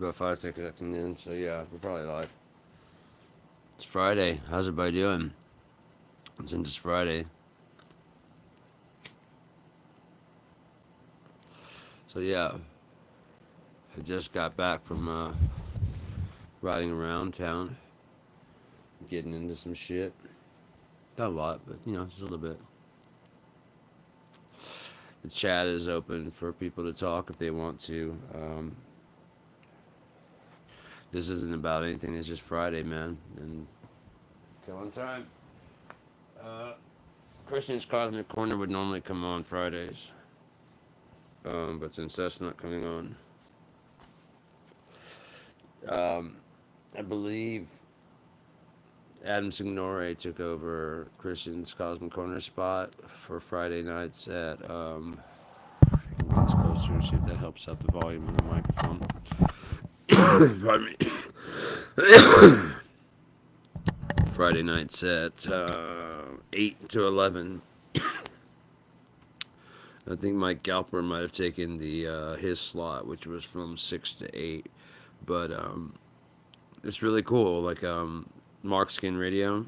about 5 6 seconds in, so yeah, we're probably live. It's Friday. How's everybody doing? Since it's Friday, so yeah, I just got back from riding around town, getting into some shit. Not a lot, but just a little bit. The chat is open for people to talk if they want to. This isn't about anything. It's just Friday, man, and killing time. Uh, Christian's Cosmic Corner would normally come on Fridays, but since that's not coming on, um, I believe Adam Signore took over Christian's Cosmic Corner spot for Friday nights at. I can get this closer and see if that helps out the volume of the microphone. Pardon me. Friday nights at 8 to 11. I think Mike Galper might have taken the his slot, which was from 6 to 8. But it's really cool. Like Mark Skin Radio,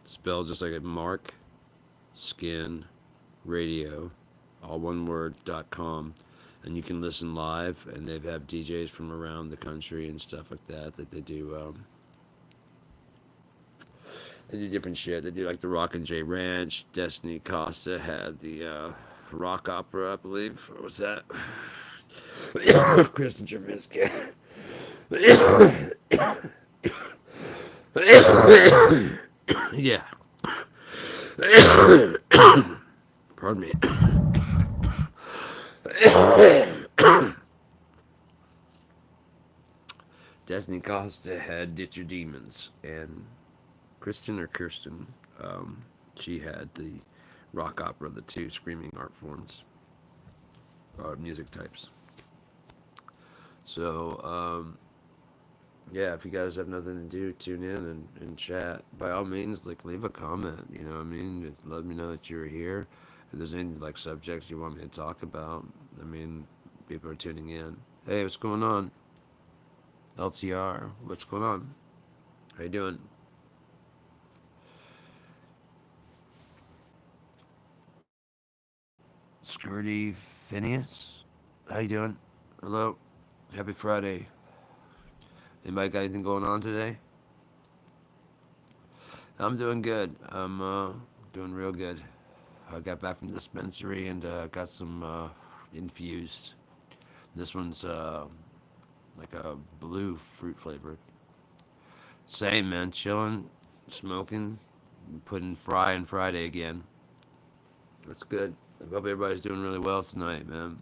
spelled just like a Mark Skin Radio, all one word .com, and you can listen live. And they have DJs from around the country and stuff like that that they do. They do different shit. They do like the Rock and J Ranch. Destiny Costa had the rock opera, I believe. What was that? Kristen Travisky. Yeah. Pardon me. Destiny Costa had Ditch Your Demons, and Kirsten, she had the rock opera, the two screaming art forms, music types. So, yeah, if you guys have nothing to do, tune in and chat. By all means, like leave a comment. You know what I mean? Let me know that you're here. If there's any like subjects you want me to talk about, I mean, people are tuning in. Hey, what's going on? LTR, what's going on? How you doing? Skirty Phineas, how you doing? Hello, happy Friday. Anybody got anything going on today? I'm doing good. I'm doing real good. I got back from the dispensary and got some infused. This one's like a blue fruit flavored. Same man, chilling, smoking, putting frying Friday again. That's good. I hope everybody's doing really well tonight, man.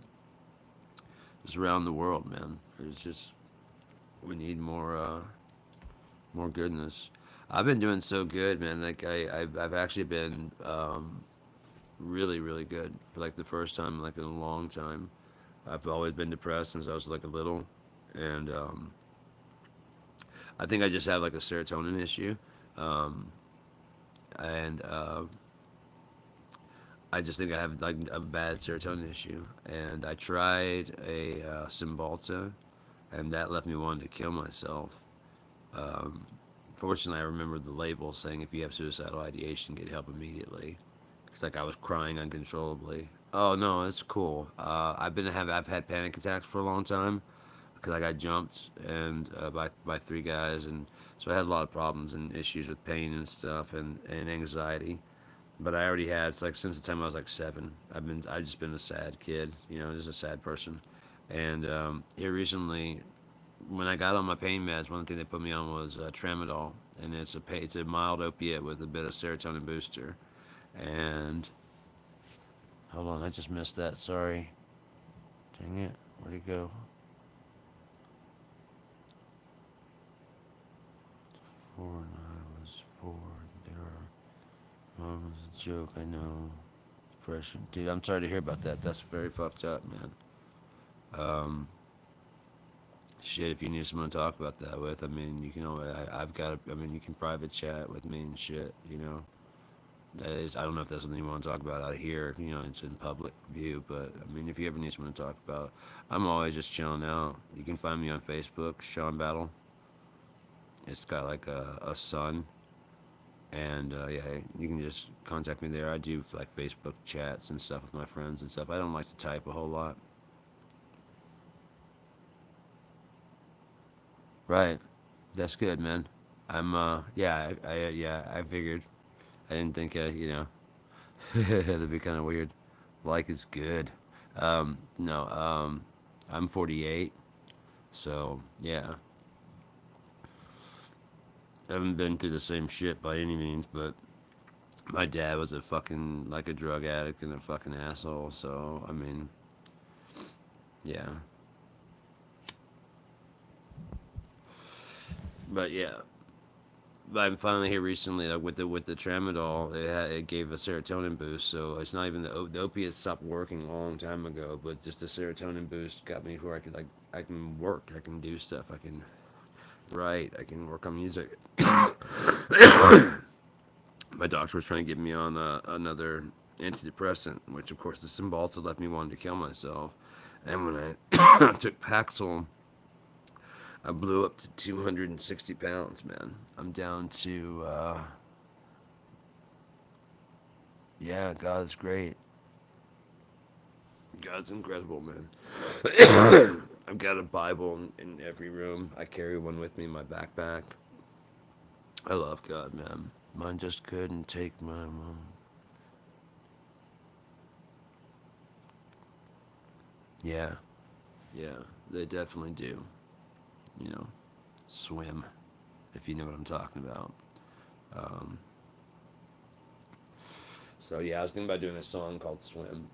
Just around the world, man. It's just we need more goodness. I've been doing so good, man. Like I've actually been really really good for like the first time like in a long time. I've always been depressed since I was like a little, and I think I just have like a serotonin issue, um, and I just think I have like a bad serotonin issue. And I tried a Cymbalta, and that left me wanting to kill myself. Um, Fortunately, I remembered the label saying if you have suicidal ideation, get help immediately. It's like I was crying uncontrollably. Oh no, it's cool. I've had panic attacks for a long time because I got jumped and by three guys, and so I had a lot of problems and issues with pain and stuff and anxiety. But I already had it's like since the time I was like 7. I've just been a sad kid, just a sad person. And here recently, when I got on my pain meds, one thing they put me on was tramadol, and it's a mild opiate with a bit of serotonin booster. And hold on, I just missed that. Sorry, dang it, where'd it go? 4 9 was 4. Was a joke. I know. Depression, dude. I'm sorry to hear about that. That's very fucked up, man. Um, Shit, if you need someone to talk about that with, I mean, you can always, I've got, I mean, you can private chat with me and shit. I don't know if that's something you want to talk about out here. It's in public view, but I mean, if you ever need someone to talk about, I'm always just chilling out. You can find me on Facebook, Sean Battle. It's got like a son, and yeah, you can just contact me there. I do like Facebook chats and stuff with my friends and stuff. I don't like to type a whole lot. Right, that's good, man. Yeah, yeah, I figured. I didn't think, that'd be kind of weird. Like is good. No, I'm 48, so yeah, I haven't been through the same shit by any means, but my dad was a fucking like a drug addict and a fucking asshole. So I mean, yeah, but yeah, but I'm finally here recently, like with the tramadol. It gave a serotonin boost, so it's not even the opiates stopped working a long time ago, but just the serotonin boost got me where I can work, I can do stuff, I can write, I can work on music. My doctor was trying to get me on another antidepressant, which of course the Cymbalta left me wanting to kill myself. And when I took Paxil, I blew up to 260 pounds, man. I'm down to, yeah, God's great. God's incredible, man. I've got a Bible in every room. I carry one with me in my backpack. I love God, man. Mine just couldn't take my mom. Yeah, yeah, they definitely do. You know, swim, if you know what I'm talking about. Um, so yeah, I was thinking about doing a song called "Swim,"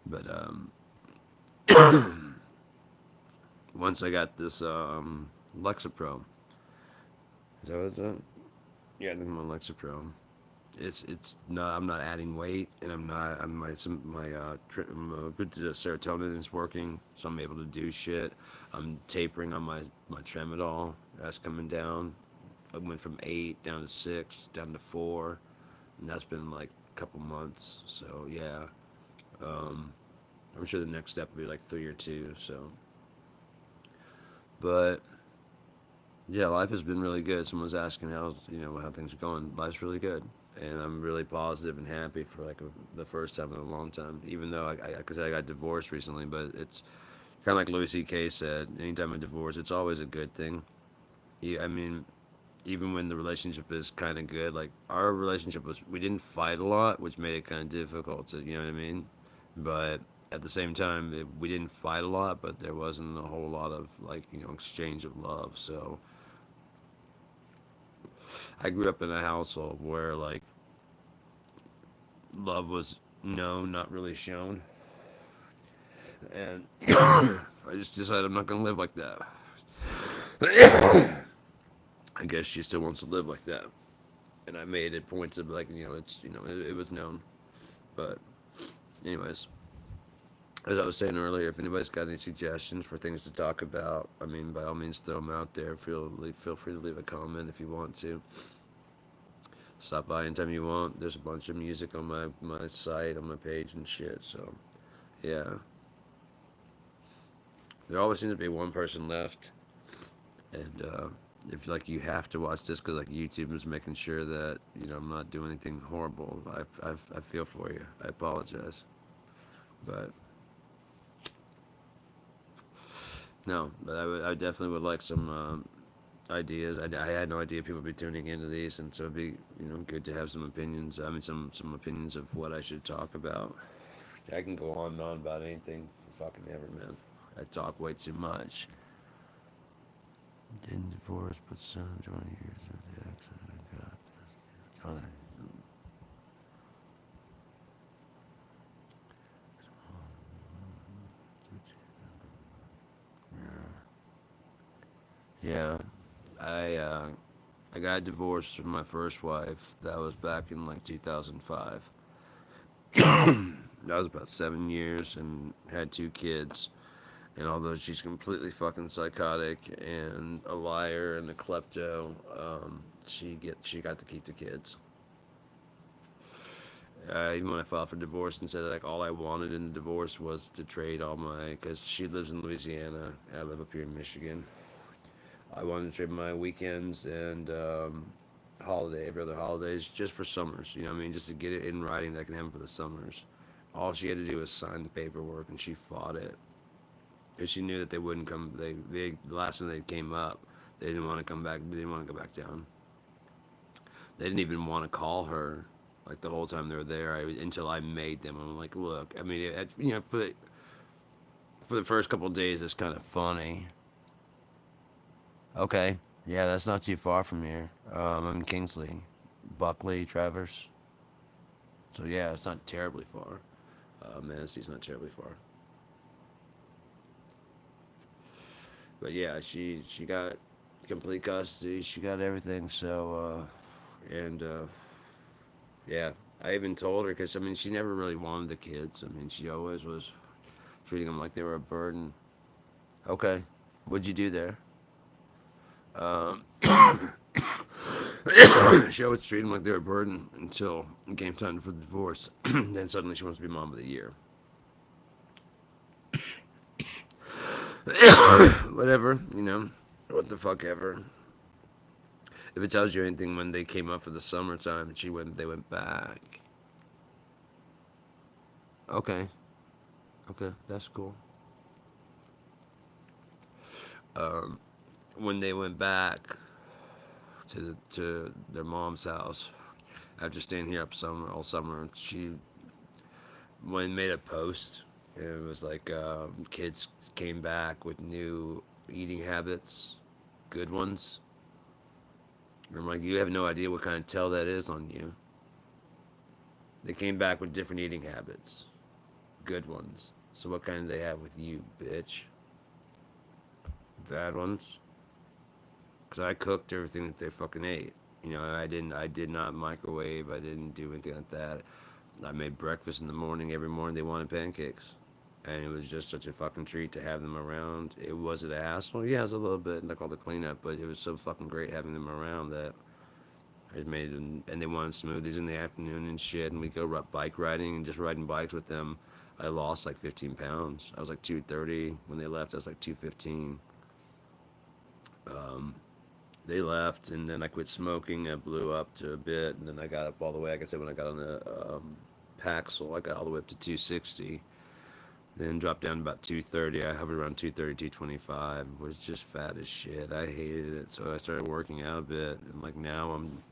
but once I got this Lexapro, is that what it's at? Yeah, I think I'm on Lexapro. It's not. I'm not adding weight, and I'm not. I'm my serotonin is working, so I'm able to do shit. I'm tapering on my tramadol. That's coming down. I went from 8 down to 6, down to 4, and that's been like a couple months. So yeah, um, I'm sure the next step will be like 3 or 2. So, but yeah, life has been really good. Someone's asking how things are going. Life's really good, and I'm really positive and happy for like the first time in a long time. Even though cause I got divorced recently, but it's kind of like Louis C.K. said. Anytime I divorce, it's always a good thing. I mean, even when the relationship is kind of good, like our relationship was, we didn't fight a lot, which made it kind of difficult. To, you know what I mean? But at the same time, we didn't fight a lot, but there wasn't a whole lot of like exchange of love. So I grew up in a household where like love was known, not really shown, and I just decided I'm not gonna live like that. I guess she still wants to live like that, and I made it points of like it was known, but anyways, as I was saying earlier, if anybody's got any suggestions for things to talk about, I mean, by all means, throw them out there. Feel free to leave a comment if you want to. Stop by anytime you want. There's a bunch of music on my site, on my page and shit. So, yeah. There always seems to be one person left. And if like you have to watch this because like YouTube is making sure that I'm not doing anything horrible, I feel for you. I apologize. But no, but I definitely would like some ideas. I had no idea people would be tuning into these, and so it'd be good to have some opinions. I mean, some opinions of what I should talk about. I can go on and on about anything for fucking ever, man. I talk way too much. Didn't divorce, but son 20 years of the accident I got. Just time. Yeah, I uh, I got divorced from my first wife. That was back in like 2005. That was about 7 years and had 2 kids. And although she's completely fucking psychotic and a liar and a klepto, she got to keep the kids. Even when I filed for divorce and said like all I wanted in the divorce was to trade all my, because she lives in Louisiana, I live up here in Michigan. I wanted to trade my weekends and every other holidays, just for summers. You know what I mean? Just to get it in writing that I can have for the summers. All she had to do was sign the paperwork, and she fought it. Because she knew that they wouldn't come. The last time they came up, they didn't want to come back. They didn't want to go back down. They didn't even want to call her like the whole time they were there. Until I made them. I'm like, look. I mean, for the first couple of days, it's kind of funny. Okay, yeah, that's not too far from here. I'm in Kingsley, Buckley, Traverse. So yeah, it's not terribly far. Manatee's not terribly far. But yeah, she got complete custody. She got everything. So and yeah, I even told her because I mean she never really wanted the kids. I mean she always was treating them like they were a burden. Okay, what'd you do there? Um, she always treated them like they were a burden until it came time for the divorce. Then suddenly she wants to be mom of the year. Whatever, you know, what the fuck ever. If it tells you anything, when they came up for the summertime, they went back. Okay, okay, that's cool. Um, when they went back to their mom's house after staying here all summer, she made a post. And it was like kids came back with new eating habits, good ones. And I'm like, you have no idea what kind of tell that is on you. They came back with different eating habits, good ones. So what kind do they have with you, bitch? Bad ones. Because I cooked everything that they fucking ate. You know, I did not microwave. I didn't do anything like that. I made breakfast in the morning. Every morning they wanted pancakes. And it was just such a fucking treat to have them around. Was it a hassle? Yeah, it was a little bit, like all the cleanup, but it was so fucking great having them around that I made it. And they wanted smoothies in the afternoon and shit. And we go bike riding and just riding bikes with them. I lost like 15 pounds. I was like 230 when they left. I was like 215. Um, they left, and then I quit smoking. I blew up to a bit, and then I got up all the way. Like I said, when I got on the Paxil, I got all the way up to 260. Then dropped down to about 230. I hovered around 230, 225. Was just fat as shit. I hated it. So I started working out a bit. And like now I'm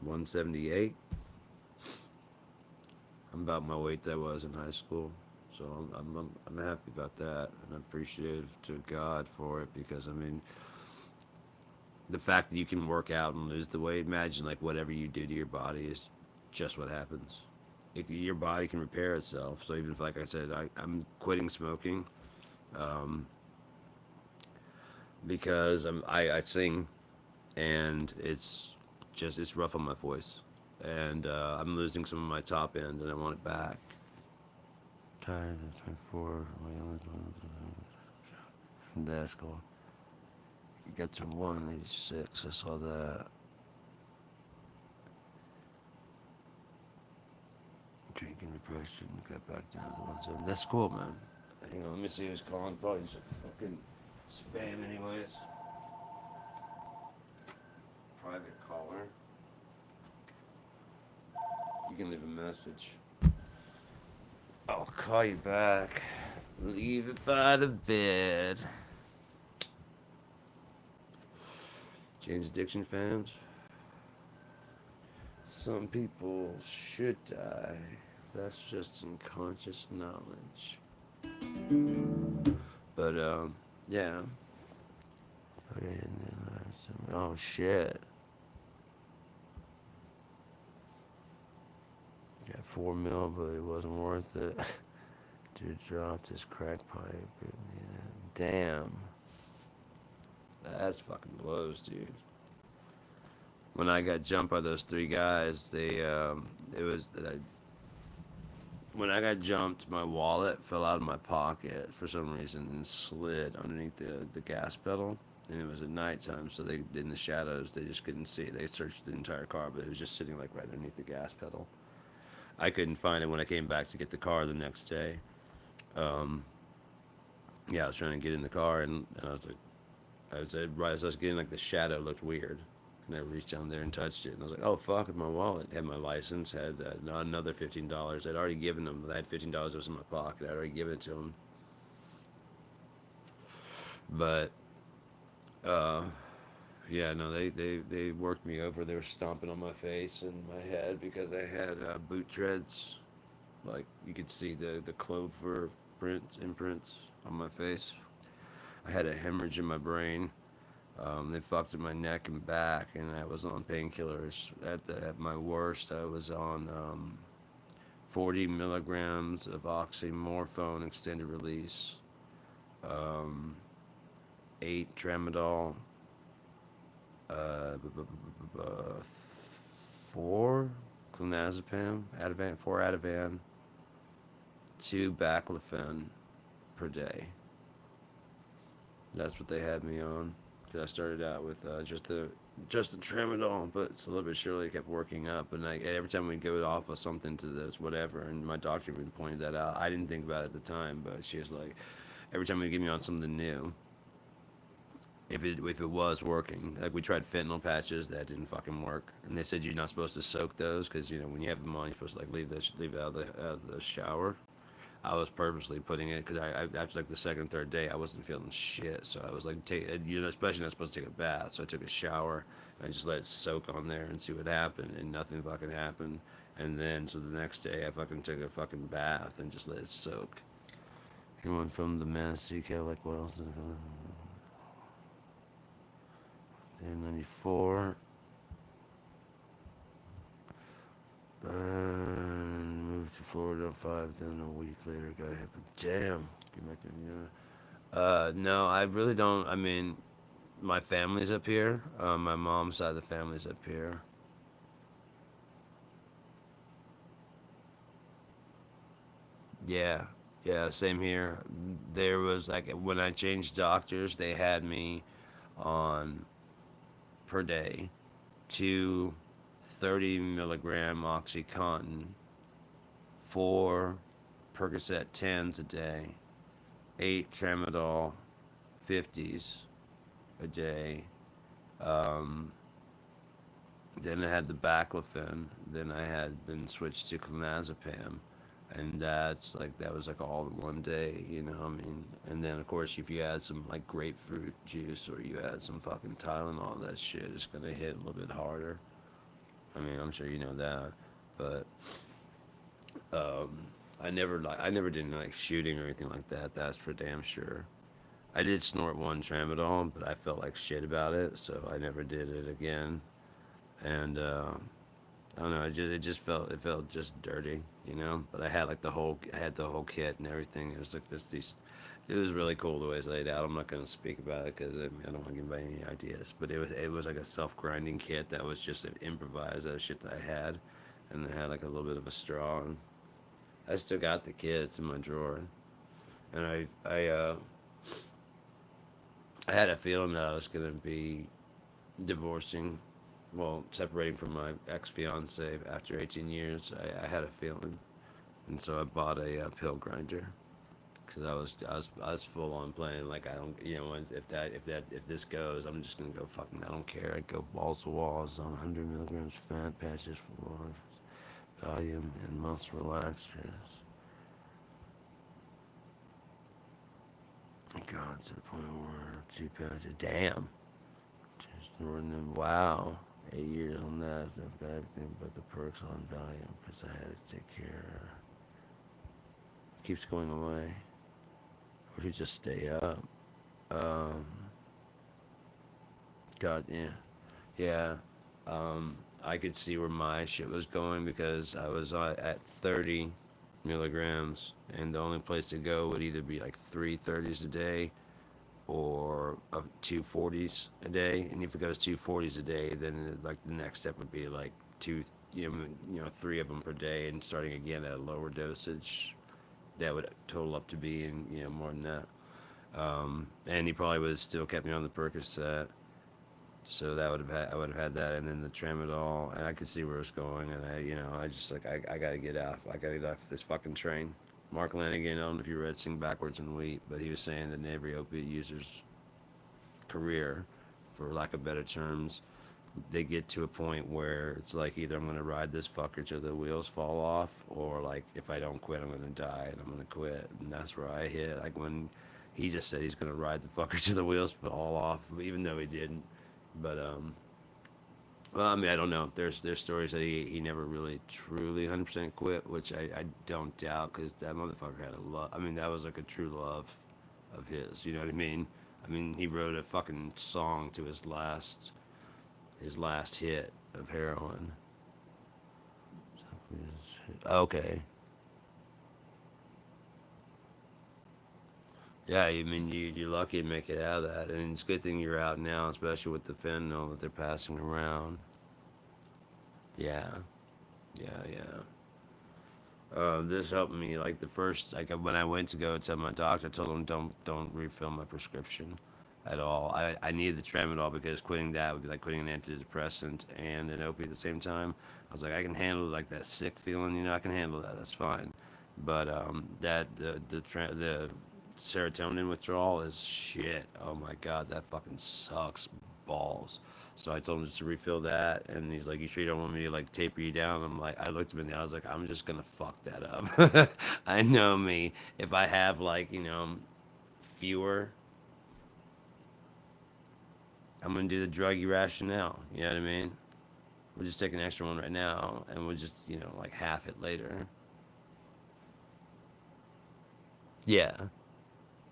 178. I'm about my weight that I was in high school. So I'm happy about that. And I'm appreciative to God for it because, I mean, the fact that you can work out and lose the weight, imagine like whatever you do to your body is just what happens. Your body can repair itself. So even if, like I said, I'm quitting smoking um, because I sing and it's rough on my voice, and I'm losing some of my top end, and I want it back. Tired of 24. That's cool. You got to 186. I saw that. Drinking depression. Got back down to 170. That's cool, man. Hang on, let me see who's calling. Probably just fucking spam, anyways. Private caller. You can leave a message. I'll call you back. Leave it by the bed. Jane's Addiction fans. Some people should die. That's just unconscious knowledge. But yeah. Oh shit. Got 4 mil, but it wasn't worth it. Dude dropped his crack pipe. Damn. That's fucking blows, dude. When I got jumped by those three guys, it was when I got jumped, my wallet fell out of my pocket for some reason and slid underneath the gas pedal. And it was at nighttime, so they in the shadows they just couldn't see it. They searched the entire car, but it was just sitting like right underneath the gas pedal. I couldn't find it when I came back to get the car the next day. Um, yeah, I was trying to get in the car, and I was like, right as I was getting like the shadow looked weird, and I reached down there and touched it, and I was like, oh fuck, my wallet had my license, had another $15. I'd already given them. I had $15 that was in my pocket. I'd already given it to them, but uh, yeah, no, they worked me over. They were stomping on my face and my head because I had boot treads. Like you could see the clover imprints on my face. I had a hemorrhage in my brain. They fucked in my neck and back, and I was on painkillers. At my worst, I was on 40 milligrams of oxymorphone extended release, um, 8 tramadol, uh, 4 clonazepam, Ativan, 4 Ativan, 2 baclofen per day. That's what they had me on. 'Cause I started out with just the tramadol, but slowly but surely it kept working up. And every time we'd go off of something to this, whatever, and my doctor even pointed that out. I didn't think about it at the time, but she was like, every time we get me on something new, if it was working, like we tried fentanyl patches, that didn't fucking work. And they said you're not supposed to soak those because when you have them on, you're supposed to like leave it out of the shower. I was purposely putting it because after like the second, third day, I wasn't feeling shit. So I was like, especially not supposed to take a bath. So I took a shower and I just let it soak on there and see what happened, and nothing fucking happened. And then so the next day, I fucking took a fucking bath and just let it soak. He went from the Manistee Cadillac Wells in '94. And moved to Florida 5. Then a week later, got hit. Damn. Get back no, I really don't. I mean, my family's up here. My mom's side of the family's up here. Yeah, yeah, same here. There was like when I changed doctors, they had me on per day two 30 milligram Oxycontin, 4 Percocet 10s a day, 8 Tramadol 50s a day. Um, then I had the baclofen. Then I had been switched to clonazepam, and that was like all in one day. I mean, and then of course if you add some like grapefruit juice or you add some fucking Tylenol, that shit is gonna hit a little bit harder. I mean, I'm sure you know that, but um, I never did like shooting or anything like that. That's for damn sure. I did snort one tramadol, but I felt like shit about it, so I never did it again. And I don't know. It felt just dirty, But I had like I had the whole kit and everything. It was like these. It was really cool the way it's laid out. I'm not gonna speak about it because I don't want to give anybody any ideas. But it was like a self grinding kit that was just improvised out of shit that I had, and it had like a little bit of a straw. And I still got the kit. It's in my drawer, and I had a feeling that I was gonna be divorcing, well, separating from my ex fiance after 18 years. I had a feeling, and so I bought a pill grinder because I was full on playing like I don't if this goes, I'm just gonna go fucking I don't care. I go balls to walls on 100 milligrams fat patches for volume and muscle relaxers. God, to the point where 2 patches. Damn. Just running. Wow. 8 years on that. So I've got everything but the perks on Valium because I had to take care. It keeps going away. Or to just stay up. Um, God, yeah. Yeah. I could see where my shit was going because I was at 30 milligrams, and the only place to go would either be like 3 30s a day or 2 40s a day. And if it goes 2 40s a day, then like the next step would be like three of them per day, and starting again at a lower dosage, that would total up to being more than that. And he probably would have still kept me on the Percocet. So that would have had I would have had that, and then the tramadol, and I could see where it's going, and I just like I gotta get off. I gotta get off this fucking train. Mark Lanigan, I don't know if you read Sing Backwards and Wheat, but he was saying that in every opiate user's career, for lack of better terms, they get to a point where it's like either I'm gonna ride this fucker till the wheels fall off, or like if I don't quit, I'm gonna die, and I'm gonna quit. And that's where I hit. Like when he just said he's gonna ride the fucker till the wheels fall off, even though he didn't. But well, I mean, I don't know. There's stories that he never really truly 100% quit, which I don't doubt because that motherfucker had a love. I mean, that was like a true love of his. You know what I mean? I mean, he wrote a fucking song to his last hit of heroin. Okay. Yeah, I mean, you're lucky to make it out of that, and it's a good thing you're out now, especially with the fentanyl that they're passing around. Yeah, yeah. This helped me. Like the first, like when I went to go tell my doctor, I told him don't refill my prescription at all. I needed the tramadol because quitting that would be like quitting an antidepressant and an opiate at the same time. I was like, I can handle like that sick feeling, I can handle that. That's fine. But that the serotonin withdrawal is shit. Oh my god, that fucking sucks balls. So I told him just to refill that, and he's like, "You sure you don't want me to like taper you down?" I'm like, I looked him in the eye. I was like, "I'm just gonna fuck that up." I know me. If I have like fewer, I'm gonna do the druggy rationale. You know what I mean? We'll just take an extra one right now, and we'll just like half it later. Yeah,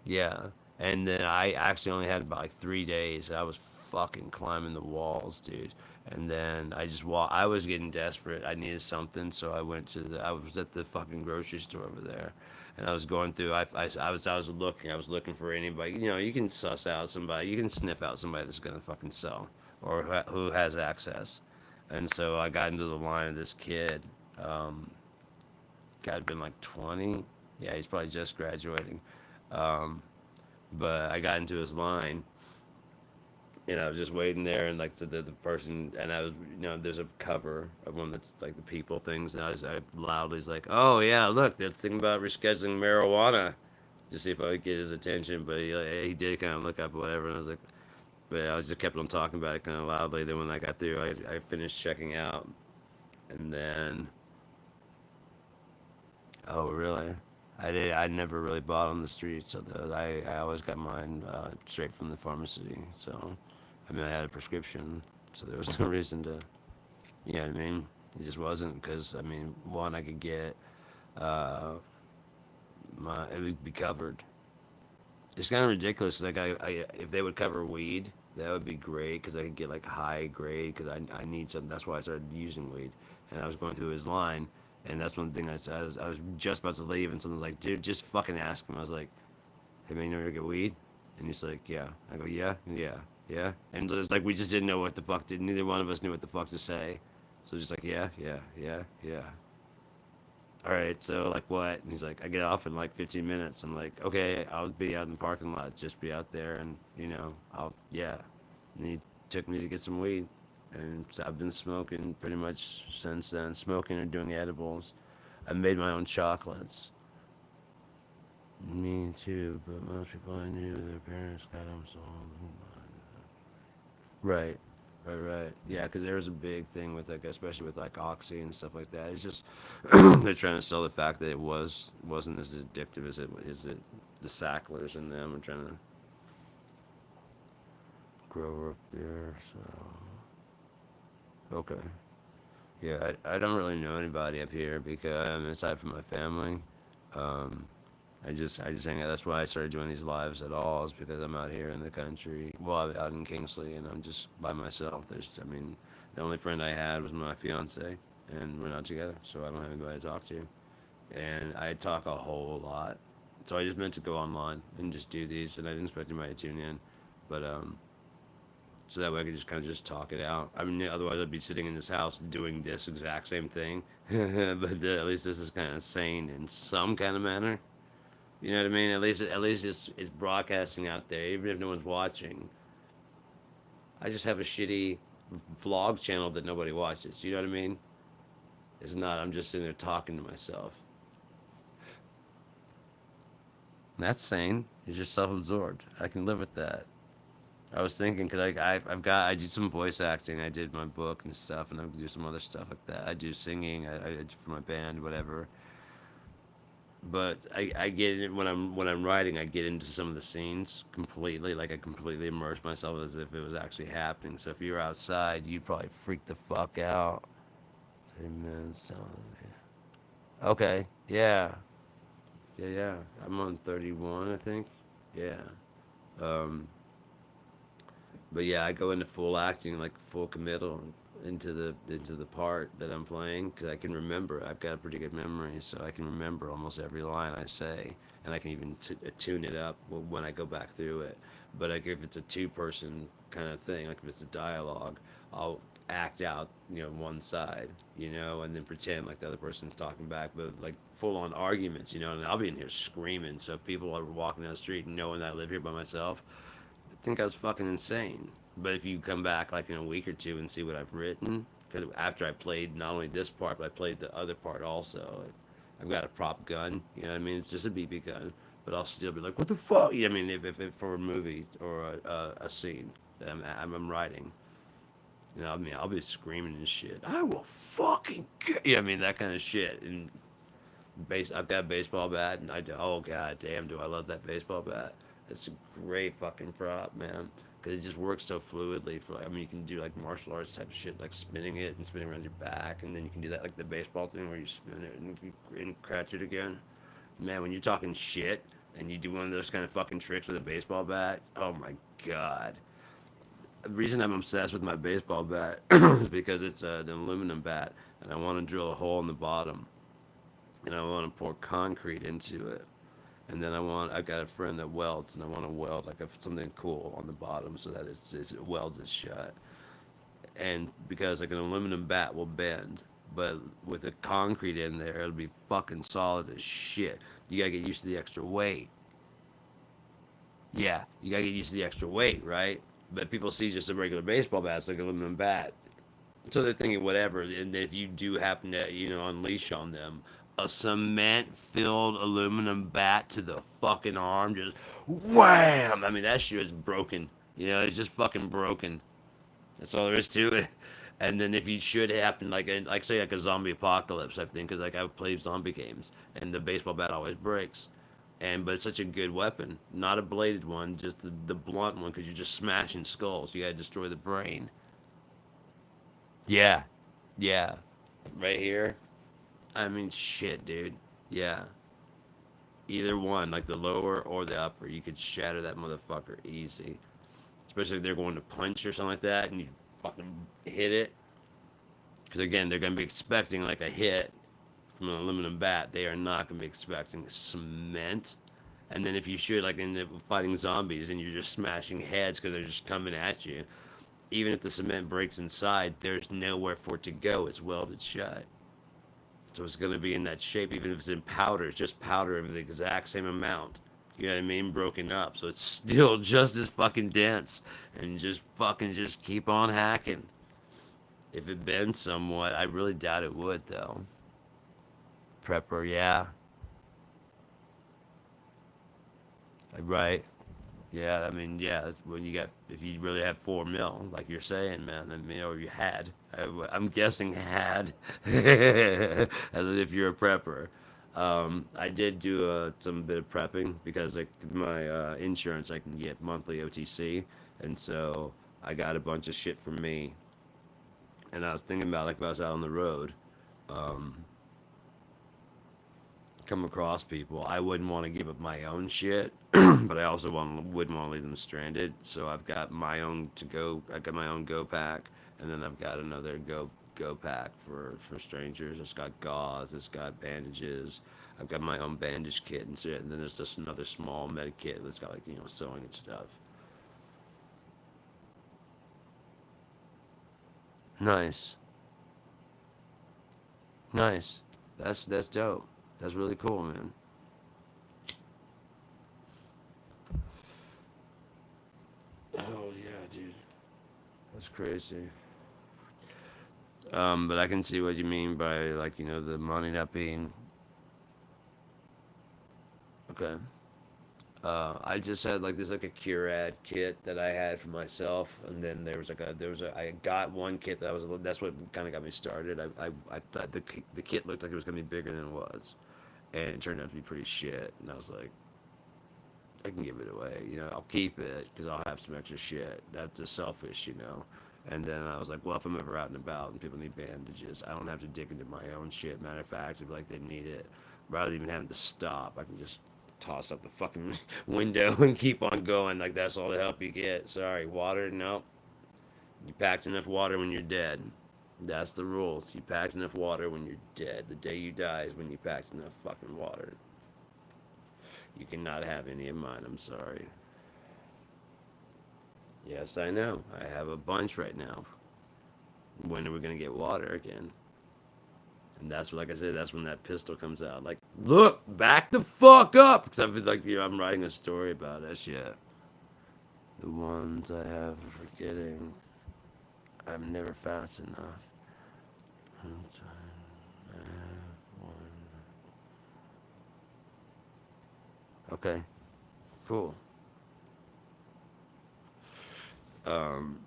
yeah. And then I actually only had about like 3 days. I was fucking climbing the walls, dude. And then I just I was getting desperate. I needed something, so I went to I was at the fucking grocery store over there, and I was going through. I was looking for anybody. You can suss out somebody. You can sniff out somebody that's gonna fucking sell or who has access. And so I got into the line of this kid. Um, Guy had been like 20. Yeah, he's probably just graduating. Um, but I got into his line, and I was just waiting there, and like the person, and I was, there's a cover of one that's like the people things, and I loudly was like, oh yeah, look, they're thinking about rescheduling marijuana, just see if I could get his attention, but he did kind of look up or whatever, and I was like, but I was just kept on talking about it kind of loudly. Then when I got through, I finished checking out, and then oh, really? I did. I never really bought on the streets, so I always got mine straight from the pharmacy. So, I mean, I had a prescription, so there was no reason to. You know what I mean? It just wasn't because I mean, one I could get uh, it would be covered. It's kind of ridiculous. Like if they would cover weed, that would be great because I could get like high grade because I need something. That's why I started using weed, and I was going through his line, and that's one thing I said. I was just about to leave, and someone was like, "Dude, just fucking ask him." I was like, "Hey man, you know where to get weed?" And he's like, "Yeah." I go, "Yeah, yeah, yeah." And it's like we just didn't know what the fuck. Neither one of us knew what the fuck to say. So just like, "Yeah, yeah, yeah, yeah." All right, so like what? And he's like, I get off in like 15 minutes. I'm like, okay, I'll be out in the parking lot. Just be out there, and yeah. And he took me to get some weed, and so I've been smoking pretty much since then. Smoking and doing edibles. I made my own chocolates. Me too, but most people I knew, their parents got them sold. Right. Right. Yeah, because there was a big thing with like, especially with like oxy and stuff like that. It's just they're trying to sell the fact that it wasn't as addictive as it is. It the Sacklers and them are trying to grow up there. So okay. Yeah, I don't really know anybody up here because aside from my family, um, I just hang out. That's why I started doing these lives at all. Is because I'm out here in the country. Well, I'm out in Kingsley, and I'm just by myself. I mean, the only friend I had was my fiance, and we're not together, so I don't have anybody to talk to. And I talk a whole lot, so I just meant to go online and just do these, and I didn't expect anybody to tune in, but so that way I could just kind of just talk it out. I mean, otherwise I'd be sitting in this house doing this exact same thing. But at least this is kind of sane in some kind of manner. You know what I mean? At least it's broadcasting out there, even if no one's watching. I just have a shitty vlog channel that nobody watches. You know what I mean? It's not. I'm just sitting there talking to myself. That's sane. You're just self-absorbed. I can live with that. I was thinking because I do some voice acting. I did my book and stuff, and I do some other stuff like that. I do singing. I do for my band, whatever. But I get it when I'm writing. I get into some of the scenes completely. Like I completely immerse myself as if it was actually happening. So if you were outside, you'd probably freak the fuck out. 30 minutes. Okay. Yeah. Yeah. Yeah. I'm on 31, I think. Yeah. Um, but yeah, I go into full acting, like full committal into the part that I'm playing because I can remember. I've got a pretty good memory, so I can remember almost every line I say, and I can even tune it up when I go back through it. But like if it's a two-person kind of thing, like if it's a dialogue, I'll act out, one side, and then pretend like the other person's talking back, but like full on arguments, and I'll be in here screaming. So if people are walking down the street knowing that I live here by myself, think I was fucking insane. But if you come back like in a week or two and see what I've written, because after I played not only this part, but I played the other part also. I've got a prop gun, you know what I mean? It's just a BB gun, but I'll still be like, what the fuck? I mean, if for a movie or a scene that I'm writing, I mean, I'll be screaming and shit. I will fucking get you. I mean, that kind of shit. And I've got a baseball bat, and oh god damn, do I love that baseball bat? It's a great fucking prop, man. Because it just works so fluidly for like, I mean, you can do like martial arts type of shit, like spinning it and spinning around your back, and then you can do that like the baseball thing where you spin it and catch it again. Man, when you're talking shit and you do one of those kind of fucking tricks with a baseball bat, oh my god. The reason I'm obsessed with my baseball bat is because it's an aluminum bat, and I want to drill a hole in the bottom, and I want to pour concrete into it. And then I've got a friend that welds, and I want to weld like something cool on the bottom so that it welds it shut. And because like an aluminum bat will bend, but with the concrete in there, it'll be fucking solid as shit. You gotta get used to the extra weight. Yeah, you gotta get used to the extra weight, right? But people see just a regular baseball bat, it's like an aluminum bat. So they're thinking whatever, and if you do happen to, unleash on them a cement filled aluminum bat to the fucking arm, just wham! I mean, that shit is broken. It's just fucking broken. That's all there is to it. And then if you should happen, like say like a zombie apocalypse, I think, because like I've played zombie games, and the baseball bat always breaks. But it's such a good weapon, not a bladed one, just the blunt one, because you're just smashing skulls. You gotta destroy the brain. Yeah, yeah, right here. I mean, shit, dude. Yeah, either one, like the lower or the upper, you could shatter that motherfucker easy. Especially if they're going to punch or something like that, and you fucking hit it. Because again, they're gonna be expecting like a hit from an aluminum bat. They are not gonna be expecting cement. And then if you shoot like in the fighting zombies and you're just smashing heads because they're just coming at you, even if the cement breaks inside, there's nowhere for it to go. It's welded shut. So it's going to be in that shape, even if it's in powder. It's just powder of the exact same amount. You know what I mean? Broken up. So it's still just as fucking dense. And just fucking just keep on hacking. If it bends somewhat, I really doubt it would, though. Prepper, yeah. Right. Yeah, I mean, yeah, that's when you got, if you really have 4 mil, like you're saying, man, I mean, or you had, I'm guessing had, as if you're a prepper. I did do some bit of prepping because like my insurance, I can get monthly OTC, and so I got a bunch of shit from me, and I was thinking about like if I was out on the road, um, come across people, I wouldn't want to give up my own shit, but I also wouldn't want to leave them stranded. So I've got my own to go. I got my own go pack, and then I've got another go pack for strangers. It's got gauze. It's got bandages. I've got my own bandage kit and shit. And then there's just another small med kit that's got like sewing and stuff. Nice. Nice. That's dope. That's really cool, man. Oh yeah, dude. That's crazy. But I can see what you mean by like, the money not being okay. I just had like this like a Curad kit that I had for myself, and then I got one kit that's what kind of got me started. I thought the kit looked like it was gonna be bigger than it was, and it turned out to be pretty shit. And I was like, I can give it away, I'll keep it because I'll have some extra shit. That's just selfish. And then I was like, well, if I'm ever out and about and people need bandages, I don't have to dig into my own shit. Matter of fact, if like they need it, rather than even having to stop, I can just toss up the fucking window and keep on going. Like that's all the help you get. Sorry, water? Nope. You packed enough water when you're dead. That's the rules. You packed enough water when you're dead. The day you die is when you packed enough fucking water. You cannot have any of mine. I'm sorry. Yes, I know. I have a bunch right now. When are we gonna get water again? And that's like I said, that's when that pistol comes out. Like, look, back the fuck up! Except it's like, I'm writing a story about that shit. The ones I have forgetting. I'm never fast enough. I have one. Okay, cool. Um,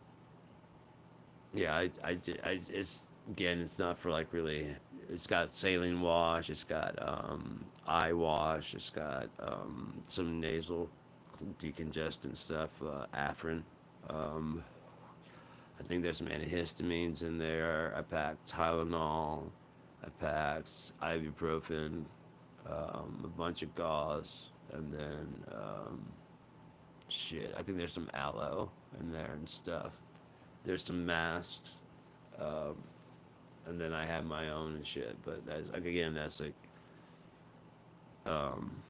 yeah, it's again, it's not for like really. It's got saline wash. It's got eye wash. It's got some nasal decongestant stuff. Afrin. Um, I think there's some antihistamines in there. I packed Tylenol. I packed ibuprofen. A bunch of gauze, and then shit. I think there's some aloe in there and stuff. There's some masks. Um, and then I have my own and shit. But that's like again, that's like um,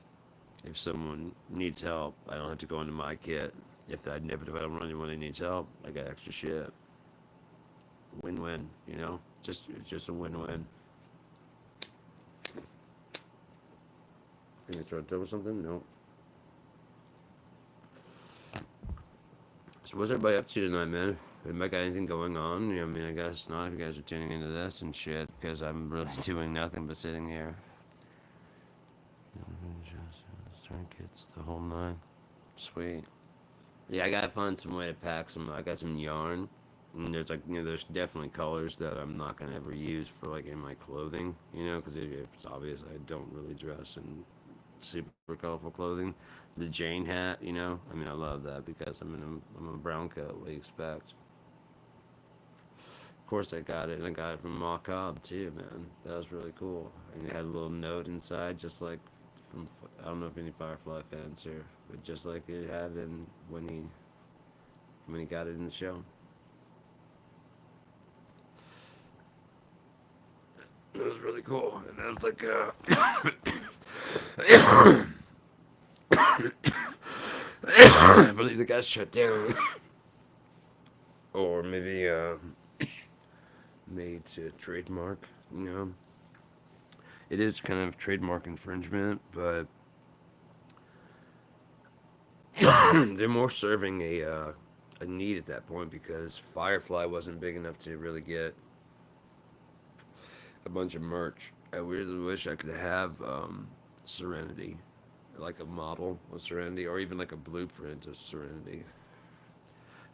if someone needs help, I don't have to go into my kit. If I don't run anyone that needs help, I got extra shit. Win-win, Just it's just a win-win. Think I tried to tell something? No. So what's everybody up to tonight, man? Anybody got anything going on? I mean, I guess not if you guys are tuning into this and shit, because I'm really doing nothing but sitting here. Just tourniquets, the whole nine. Sweet. Yeah, I gotta find some way to pack some. I got some yarn, and there's like there's definitely colors that I'm not gonna ever use for like in my clothing, because it's obvious I don't really dress in super colorful clothing. The Jane hat, I mean I love that because I'm a brown coat. What do you expect? Of course I got it, and I got it from Ma Cobb too, man. That was really cool, and it had a little note inside, just like from I don't know if any Firefly fans here, but just like it had in when he got it in the show. It was really cool, and I was like, I believe the got shut down, or maybe made to trademark. It is kind of trademark infringement, but they're more serving a need at that point because Firefly wasn't big enough to really get a bunch of merch. I really wish I could have Serenity, like a model of Serenity, or even like a blueprint of Serenity.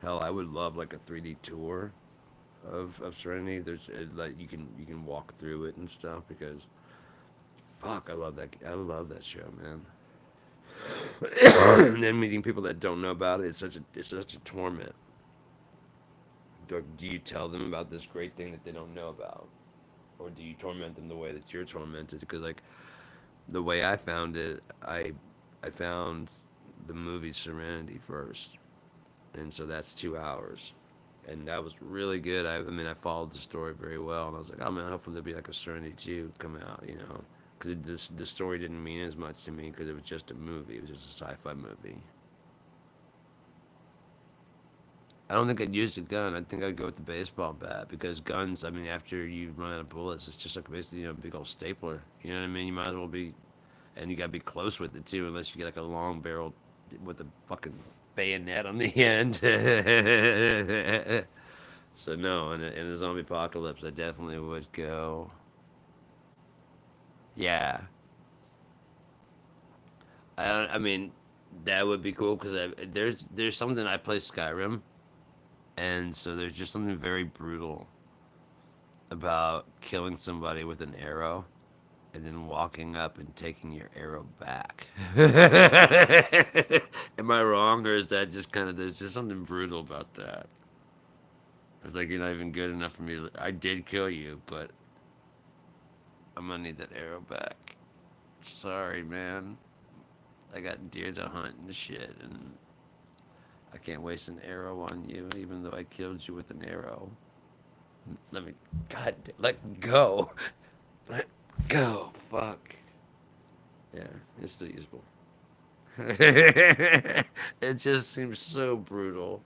Hell, I would love like a 3D tour of Serenity. Like you can walk through it and stuff because fuck, I love that show, man. And then meeting people that don't know about it, it's such a torment. Do you tell them about this great thing that they don't know about, or do you torment them the way that you're tormented? Because like the way I found it, I found the movie Serenity first, and so that's 2 hours, and that was really good. I mean, I followed the story very well, and I was like, oh man, hopefully there'll be like a Serenity 2 come out. Because the story didn't mean as much to me because it was just a movie. It was just a sci-fi movie. I don't think I'd use a gun. I think I'd go with the baseball bat because guns. I mean, after you run out of bullets, it's just like basically a big old stapler. You know what I mean? You might as well be, and you gotta be close with it too, unless you get like a long barrel with a fucking bayonet on the end. So no, in a zombie apocalypse, I definitely would go. Yeah, I mean, that would be cool because there's something I play Skyrim, and so there's just something very brutal about killing somebody with an arrow and then walking up and taking your arrow back. Am I wrong, or is that just kind of there's just something brutal about that? It's like you're not even good enough for me. I did kill you, but I'm gonna need that arrow back. Sorry, man. I got deer to hunt and shit, and I can't waste an arrow on you, even though I killed you with an arrow. Let me, God, let go, let go. Fuck. Yeah, it's still usable. It just seems so brutal.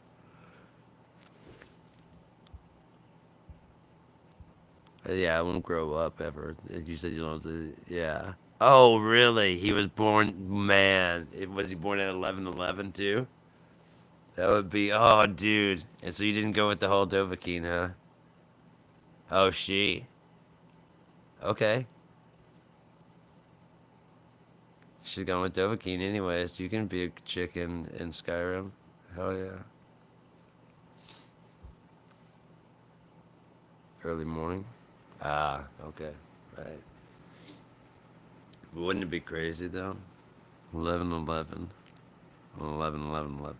Yeah, I won't grow up ever. You said you don't do. Yeah. Oh, really? He was born. Man, was he born at 11:11 too? That would be. Oh, dude. And so you didn't go with the whole Dovahkiin, huh? Oh, she. Okay. She's going with Dovahkiin anyways. You can be a chick in Skyrim. Hell yeah. Early morning. Ah, okay. Right. Wouldn't it be crazy though? 11:11. 11:11:11.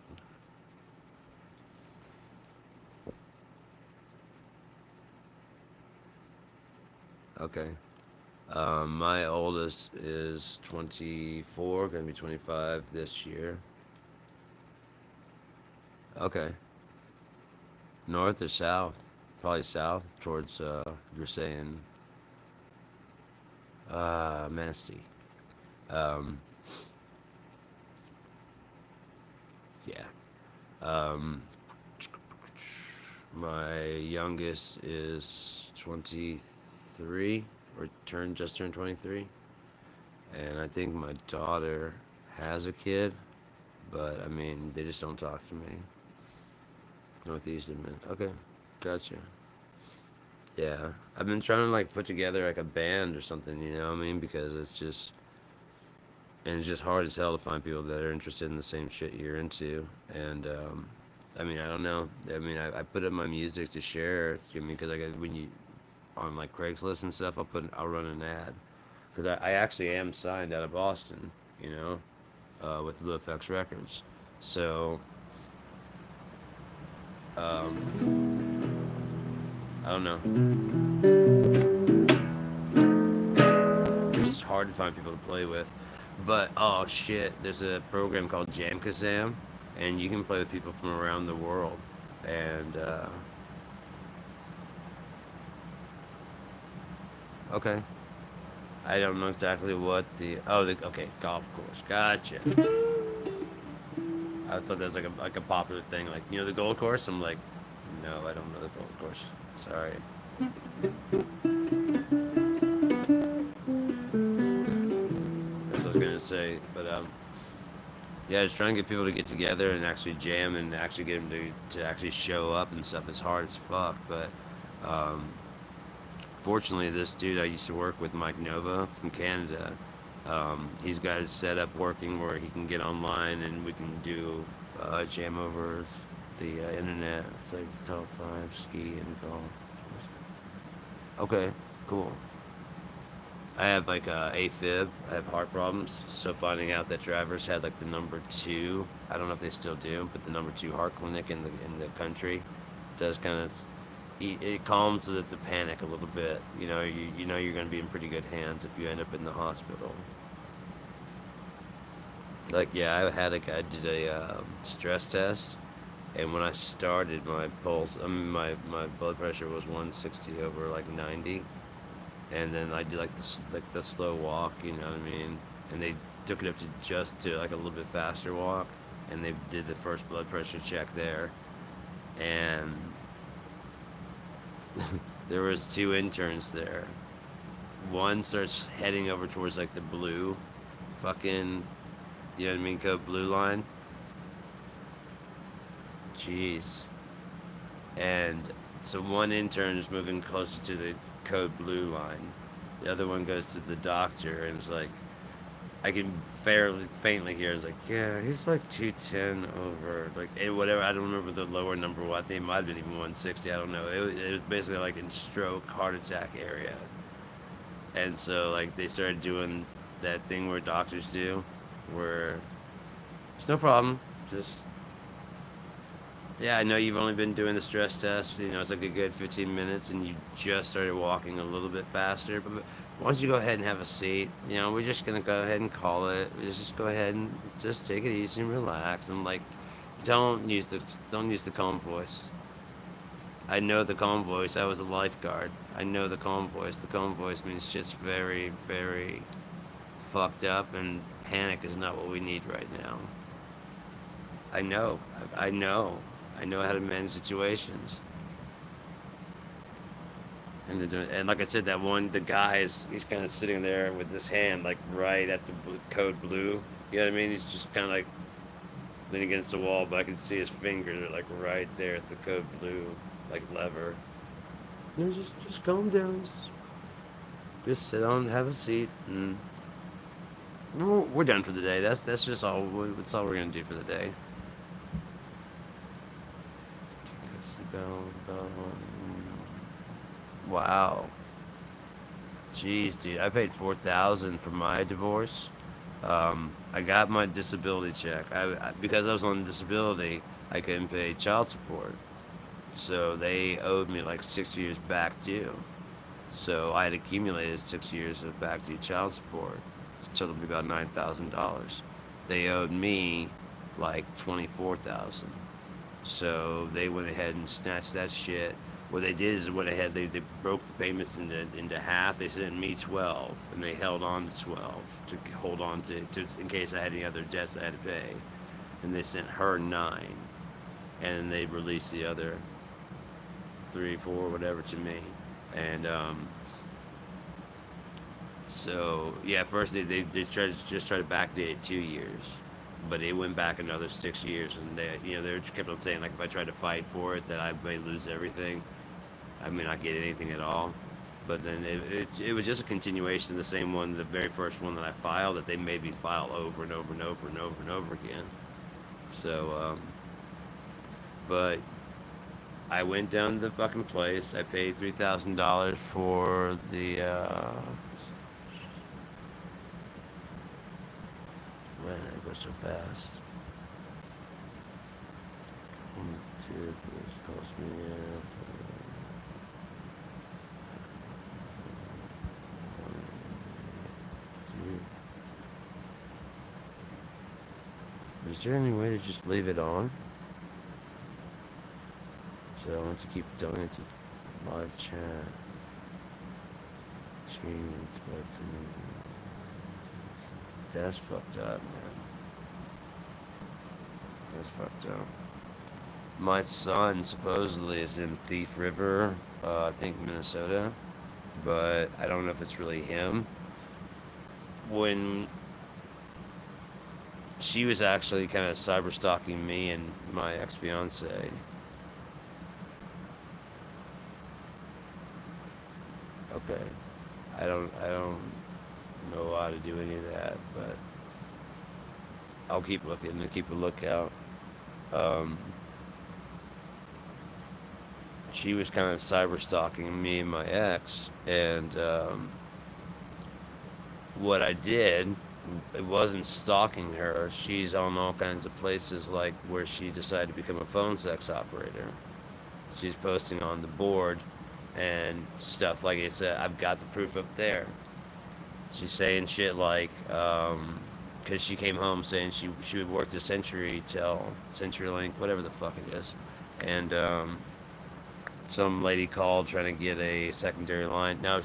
Okay. My oldest is 24, gonna be 25 this year. Okay. North or south? Probably south towards, you're saying, Manistee. Um, yeah. Um, my youngest is 23, or just turned 23. And I think my daughter has a kid, but I mean, they just don't talk to me. Northeastern man. Okay, gotcha. Yeah, I've been trying to like put together like a band or something, you know what I mean? Because it's just and it's just hard as hell to find people that are interested in the same shit you're into. And I mean, I don't know. I mean, I put up my music to share. I mean, because I got when you on like Craigslist and stuff, I'll run an ad because I actually am signed out of Boston, you know, with Blue FX Records. So I don't know. It's hard to find people to play with. But oh shit, there's a program called Jam Kazam, and you can play with people from around the world. And okay, I don't know exactly what okay, golf course. Gotcha. I thought that was like a popular thing, like you know the gold course. I'm like, no, I don't know the gold course. Sorry. That's what I was gonna say, but yeah, just trying to get people to get together and actually jam and actually get them to actually show up and stuff is hard as fuck. But um, fortunately, this dude I used to work with, Mike Nova from Canada, he's got his setup working where he can get online and we can do jam over the internet. It's like the top five ski and golf. Okay, cool. I have like AFib. I have heart problems. So finding out that Traverse had like the number two, I don't know if they still do, but the number two heart clinic in the country does kind of it calms the panic a little bit. You know you're gonna be in pretty good hands if you end up in the hospital. Like yeah, I did a stress test, and when I started, my pulse, I mean my blood pressure was 160 over like 90, and then I did like the slow walk, you know what I mean? And they took it up to just to like a little bit faster walk, and they did the first blood pressure check there, and there was two interns there. One starts heading over towards like the blue, fucking, you know what I mean, code blue line. Jeez. And so one intern is moving closer to the code blue line. The other one goes to the doctor and is like, I can fairly faintly hear. It's like, yeah, he's like 210 over, like whatever. I don't remember the lower number. What I think it might have been even 160. I don't know. It was basically like in stroke, heart attack area. And so like they started doing that thing where doctors do, where it's no problem. Just yeah, I know you've only been doing the stress test. You know, it's like a good 15 minutes, and you just started walking a little bit faster. But why don't you go ahead and have a seat? You know, we're just gonna go ahead and call it. We just go ahead and just take it easy and relax. And like, don't use the don't use the calm voice. I know the calm voice. I was a lifeguard. I know the calm voice. The calm voice means shit's very, very fucked up, and panic is not what we need right now. I know. I know. I know how to manage situations. And like I said, that one, the guy is he's kind of sitting there with his hand like right at the code blue. You know what I mean? He's just kind of like leaning against the wall, but I can see his fingers are like right there at the code blue like lever. You know, just calm down. Just sit down, have a seat, and we're done for the day. That's just all. That's all we're gonna do for the day. Wow. Jeez, dude, I paid 4,000 for my divorce. I got my disability check. Because I was on disability, I couldn't pay child support, so they owed me like 6 years back due. So I had accumulated 6 years of back due child support. It totaled me about $9,000. They owed me like 24,000. So they went ahead and snatched that shit. What they did is went ahead, they broke the payments into half. They sent me 12, and they held on to 12 to hold on to in case I had any other debts I had to pay. And they sent her 9, and they released the other 3, 4, whatever to me. And so yeah, first they tried to just try to backdate it 2 years, but it went back another 6 years, and they kept on saying like if I tried to fight for it that I may lose everything. I may not get anything at all. But then it was just a continuation of the same one, the very first one that I filed, that they made me file over and over and over and over and over again. So, but I went down to the fucking place. I paid $3,000 for the. Man, it goes so fast. Dude, this cost me. Is there any way to just leave it on? So I want to keep telling it to live chat. Gee, it's bad for me. That's fucked up, man. That's fucked up. My son supposedly is in Thief River, I think Minnesota, but I don't know if it's really him. When she was actually kind of cyber stalking me and my ex fiance. Okay, I don't know how to do any of that, but I'll keep looking and keep a lookout. Um, she was kind of cyber stalking me and my ex, and what I did, it wasn't stalking her. She's on all kinds of places, like where she decided to become a phone sex operator. She's posting on the board and stuff like it's. I've got the proof up there. She's saying shit like, because she came home saying she would work the CenturyLink, whatever the fuck it is, and some lady called trying to get a secondary line. Now,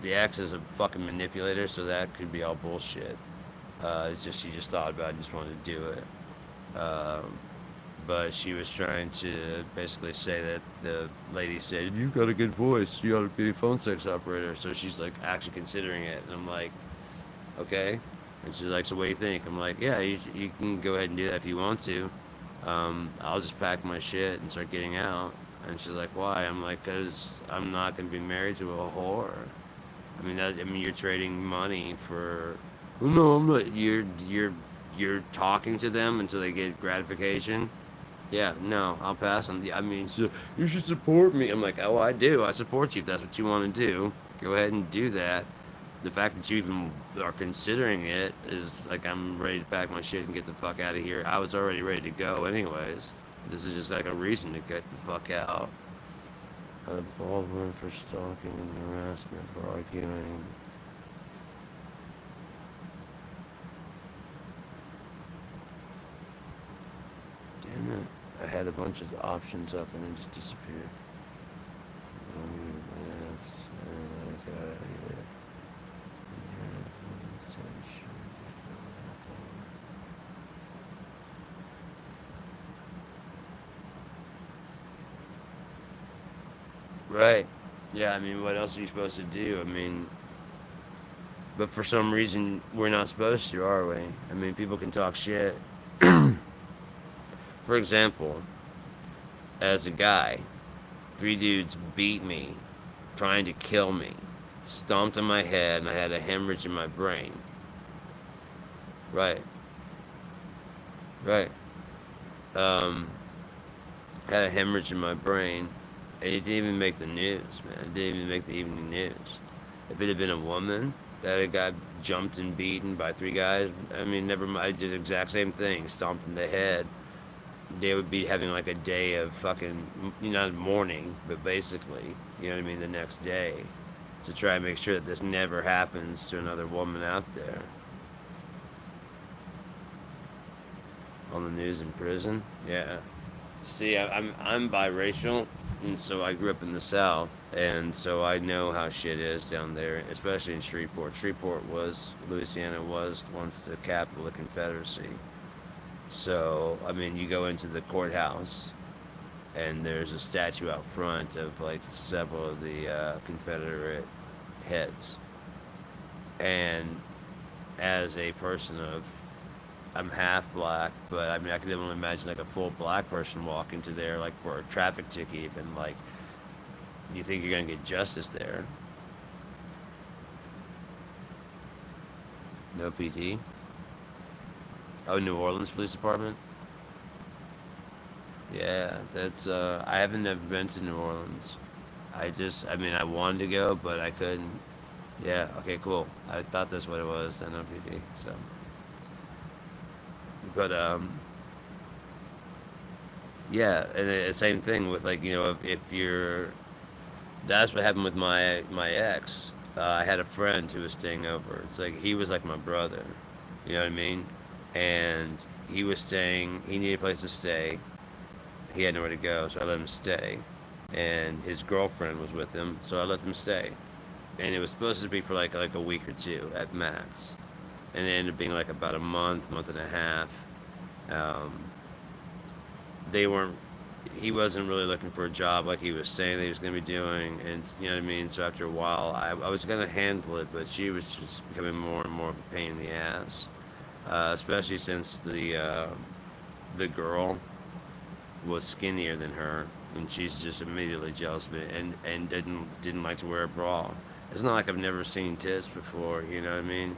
the ex is a fucking manipulator, so that could be all bullshit. It's just she just thought about it, and just wanted to do it. but she was trying to basically say that the lady said, "You got a good voice. You ought to be a phone sex operator." So she's like actually considering it, and I'm like, "Okay." And she's like, "So what do you think?" I'm like, "Yeah, you can go ahead and do that if you want to. I'll just pack my shit and start getting out." And she's like, "Why?" I'm like, "Cause I'm not gonna be married to a whore. I mean, you're trading money for. Well, no, I'm not. You're talking to them until they get gratification. Yeah, no, I'll pass on. I mean, so you should support me. I'm like, oh, I do. I support you if that's what you want to do. Go ahead and do that. The fact that you even are considering it is like I'm ready to pack my shit and get the fuck out of here. I was already ready to go, anyways. This is just like a reason to get the fuck out. A ballroom for stalking and harassment for arguing. Damn it. I had a bunch of options up and it just disappeared. Right. Yeah, I mean, what else are you supposed to do? I mean, but for some reason, we're not supposed to, are we? I mean, people can talk shit. For example, as a guy, three dudes beat me, trying to kill me, stomped on my head, and I had a hemorrhage in my brain. Right, right. Um, had a hemorrhage in my brain, and it didn't even make the news, man. It didn't even make the evening news. If it had been a woman that had got jumped and beaten by three guys, I mean, never mind. I did the exact same thing, stomped in the head. They would be having like a day of fucking, not mourning, but basically, you know what I mean, the next day to try and make sure that this never happens to another woman out there on the news in prison. Yeah. See, I'm biracial, and so I grew up in the South, and so I know how shit is down there, especially in Shreveport. Shreveport was Louisiana was once the capital of the Confederacy. So I mean, you go into the courthouse, and there's a statue out front of like several of the Confederate heads, and as a person of I'm half black, but I mean, I could only imagine like a full black person walking to there, like for a traffic ticket, even like, you think you're gonna get justice there? No PD. Oh, New Orleans Police Department. Yeah, that's. I haven't ever been to New Orleans. I mean, I wanted to go, but I couldn't. Yeah. Okay. Cool. I thought that's what it was. The NOPD. So, but yeah, and the same thing with like if you're that's what happened with my ex. I had a friend who was staying over. It's like he was like my brother, you know what I mean? And he was staying. He needed a place to stay. He had nowhere to go, so I let him stay. And his girlfriend was with him, so I let them stay. And it was supposed to be for like a week or two at max, and it ended up being like about a month and a half. Um, they weren't he wasn't really looking for a job like he was saying that he was going to be doing, and you know what I mean. So after a while, I was going to handle it, but she was just becoming more and more of a pain in the ass, especially since the girl was skinnier than her, and she's just immediately jealous of it, and didn't like to wear a bra. It's not like I've never seen tits before, you know what I mean?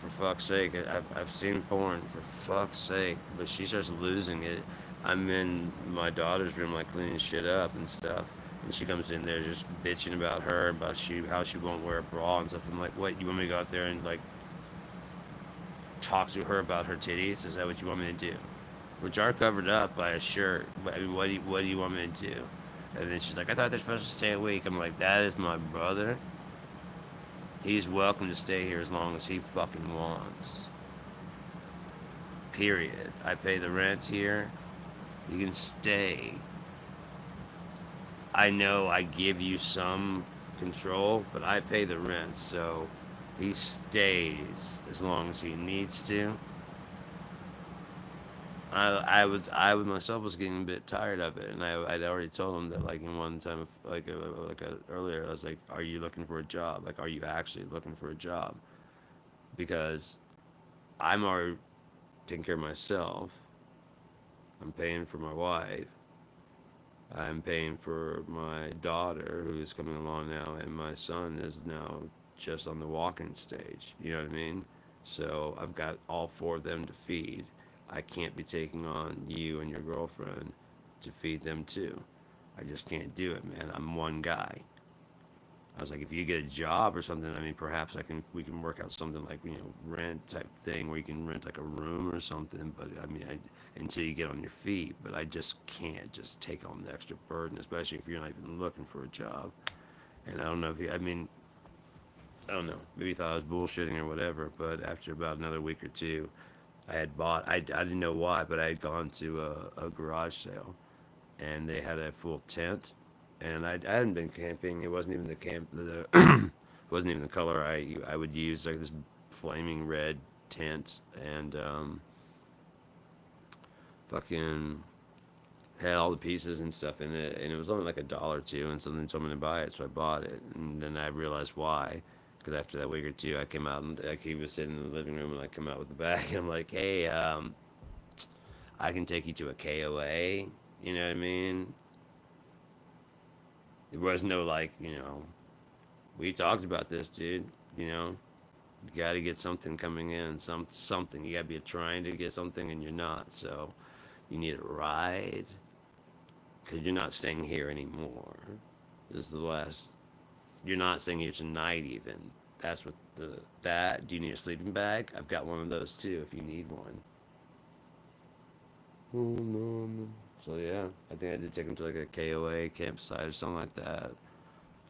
For fuck's sake, I've seen porn, for fuck's sake. But she starts losing it. I'm in my daughter's room, like cleaning shit up and stuff. And she comes in there just bitching about her, about how she won't wear a bra and stuff. I'm like, what? You want me to go out there and like talk to her about her titties? Is that what you want me to do? Which are covered up by a shirt. But I mean, what do you want me to do? And then she's like, I thought they're supposed to stay a week. I'm like, that is my brother. He's welcome to stay here as long as he fucking wants. Period. I pay the rent here. You can stay. I know I give you some control, but I pay the rent, so he stays as long as he needs to. I myself was getting a bit tired of it, and I'd already told him that, like, in one time, earlier, I was like, "Are you looking for a job? Like, are you actually looking for a job? Because I'm already taking care of myself. I'm paying for my wife. I'm paying for my daughter, who's coming along now, and my son is now just on the walking stage. You know what I mean? So I've got all four of them to feed. I can't be taking on you and your girlfriend to feed them too. I just can't do it, man. I'm one guy. I was like, if you get a job or something, I mean, perhaps we can work out something like, rent type thing where you can rent like a room or something. But I mean, until you get on your feet, but I just can't just take on the extra burden, especially if you're not even looking for a job. And I don't know if I mean, I don't know, maybe you thought I was bullshitting or whatever. But after about another week or two, I didn't know why, but I had gone to a garage sale, and they had a full tent, and I hadn't been camping. It wasn't even it wasn't even the color I would use, like this flaming red tent, and fucking had all the pieces and stuff in it, and it was only like $1 or $2, and something told me to buy it, so I bought it, and then I realized why. Because after that week or two, I came out and like he was sitting in the living room, and I come out with the bag, and I'm like, "Hey, I can take you to a KOA." You know what I mean? There was no like, we talked about this, dude. You know, you got to get something coming in, something. You got to be trying to get something, and you're not. So you need a ride because you're not staying here anymore. This is the last. You're not staying here tonight, even. That's what the that. Do you need a sleeping bag? I've got one of those too, if you need one. Oh, no. So yeah, I think I did take him to like a KOA campsite or something like that.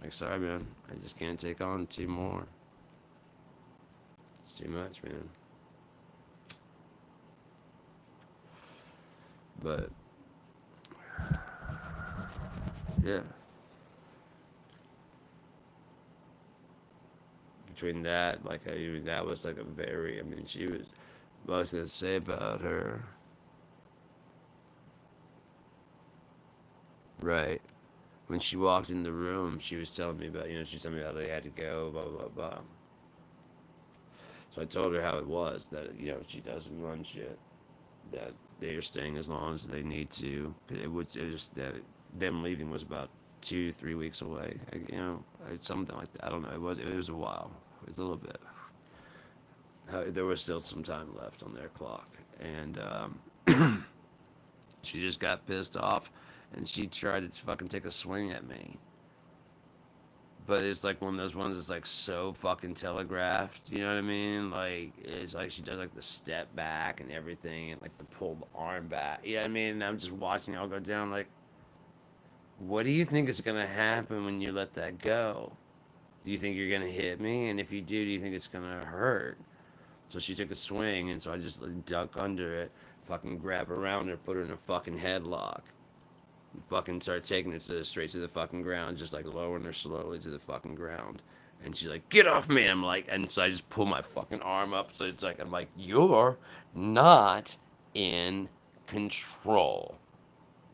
Like, sorry, man, I just can't take on two more. It's too much, man. But yeah, between that, like, that was like a very. I mean, she was. What I was gonna say about her, right? When she walked in the room, she was telling me about, she was telling me how they had to go, blah blah blah. So I told her how it was that she doesn't run shit. That they are staying as long as they need to. It was that them leaving was about 2 3 weeks away. Something like that. I don't know. It was a while. It was a little bit. There was still some time left on their clock, and she just got pissed off, and she tried to fucking take a swing at me. But it's like one of those ones that's like so fucking telegraphed. You know what I mean? Like it's like she does like the step back and everything, and like the pulled arm back. You know what I mean? And I'm just watching it all go down. Like, what do you think is gonna happen when you let that go? Do you think you're gonna hit me? And if you do you think it's gonna hurt? So she took a swing, and so I just like, duck under it, fucking grab around her, put her in a fucking headlock, and fucking start taking her straight to the fucking ground, just like lowering her slowly to the fucking ground. And she's like, "Get off me!" I'm like, and so I just pull my fucking arm up, so it's like I'm like, "You're not in control."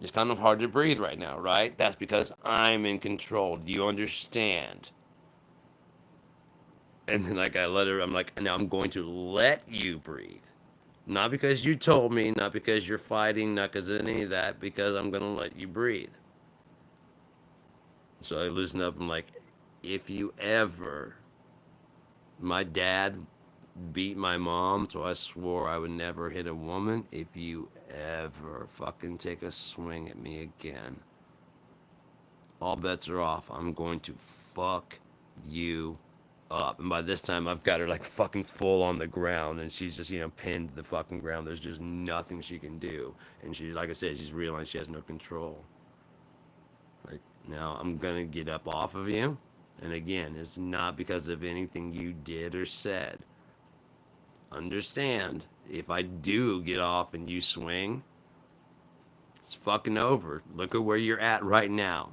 It's kind of hard to breathe right now, right? That's because I'm in control. Do you understand? And then like I let her, I'm like, now I'm going to let you breathe. Not because you told me, not because you're fighting, not because of any of that, because I'm gonna let you breathe. So I loosen up. I'm like, if you ever, my dad beat my mom, so I swore I would never hit a woman. If you ever fucking take a swing at me again, all bets are off. I'm going to fuck you up. And by this time, I've got her like fucking full on the ground, and she's just, pinned to the fucking ground. There's just nothing she can do. And she, like I said, she's realized she has no control. Like, now I'm gonna get up off of you. And again, it's not because of anything you did or said. Understand, if I do get off and you swing, it's fucking over. Look at where you're at right now.